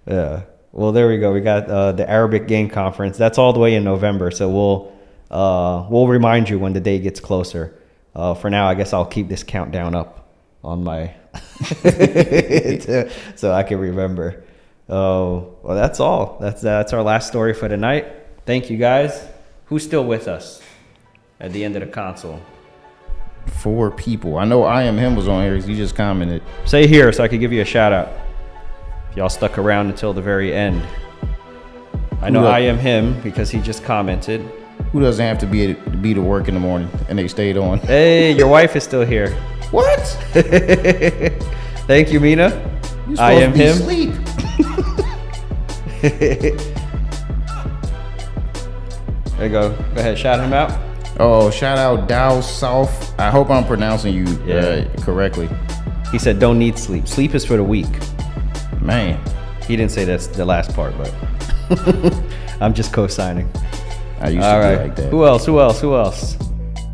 Yeah. Well, there we go. We got the Arabic Game Conference. That's all the way in November. So we'll remind you when the day gets closer. For now, I guess I'll keep this countdown up on my so I can remember. Well, that's all. That's our last story for tonight. Thank you guys. Who's still with us at the end of the console? 4 people. I know I Am Him was on here because you just commented. Say here so I could give you a shout out. If y'all stuck around until the very end. I know I Am Him because he just commented. Who doesn't have to be to work in the morning and they stayed on? Hey, your wife is still here. What? Thank you, Mina. You're supposed I Am to be Him. asleep. There you go. Go ahead, shout him out. Oh, shout out Dow South. I hope I'm pronouncing you correctly. He said, "Don't need sleep. Sleep is for the weak." Man, He didn't say that's the last part, but I'm just co-signing. I used All to right. be like that. Who else?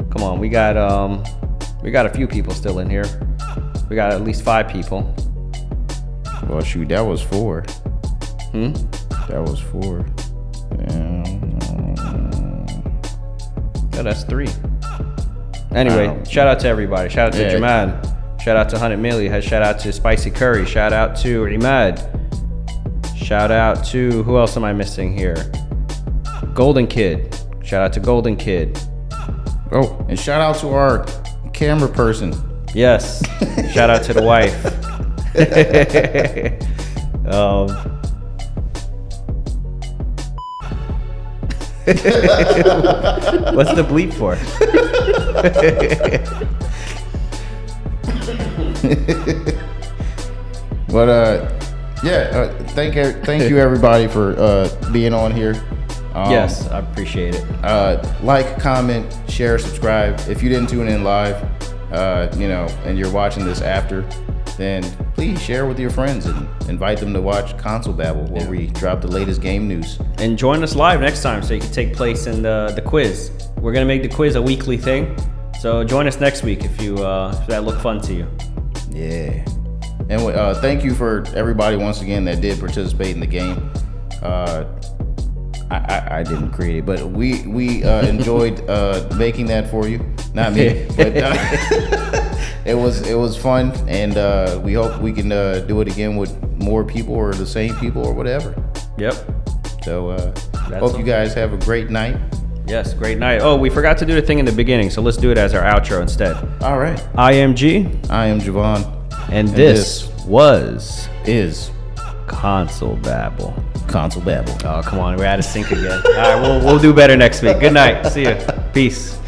Come on, we got a few people still in here. We got at least 5 people. Well, shoot, that was 4. That was 4. Yeah, that's 3. Anyway, Wow. shout out to everybody. Shout out to Yeah. Jamad. Shout out to 100 Milli. Shout out to Spicy Curry. Shout out to Imad. Shout out to, who else am I missing here? Golden Kid. Shout out to Golden Kid. Oh, and shout out to our camera person. Yes. Shout out to the wife. What's the bleep for? But thank you everybody for being on here. Yes, I appreciate it. Like, comment, share, subscribe. If you didn't tune in live, and you're watching this after, then please share with your friends and invite them to watch Console Babble, where we drop the latest game news. And join us live next time so you can take place in the quiz. We're gonna make the quiz a weekly thing, so join us next week if that looked fun to you. Yeah. And thank you for everybody once again that did participate in the game. I didn't create it, but we enjoyed making that for you. Not me, but it was fun, and we hope we can do it again with more people or the same people or whatever. Yep. So hope you guys have a great night. Yes, great night. Oh, we forgot to do the thing in the beginning, so let's do it as our outro instead. All right. I am G, I am Javon, and this was is Console Babble. Console Babble. Oh, come on, we're out of sync again. All right, we'll do better next week. Good night. See ya. Peace.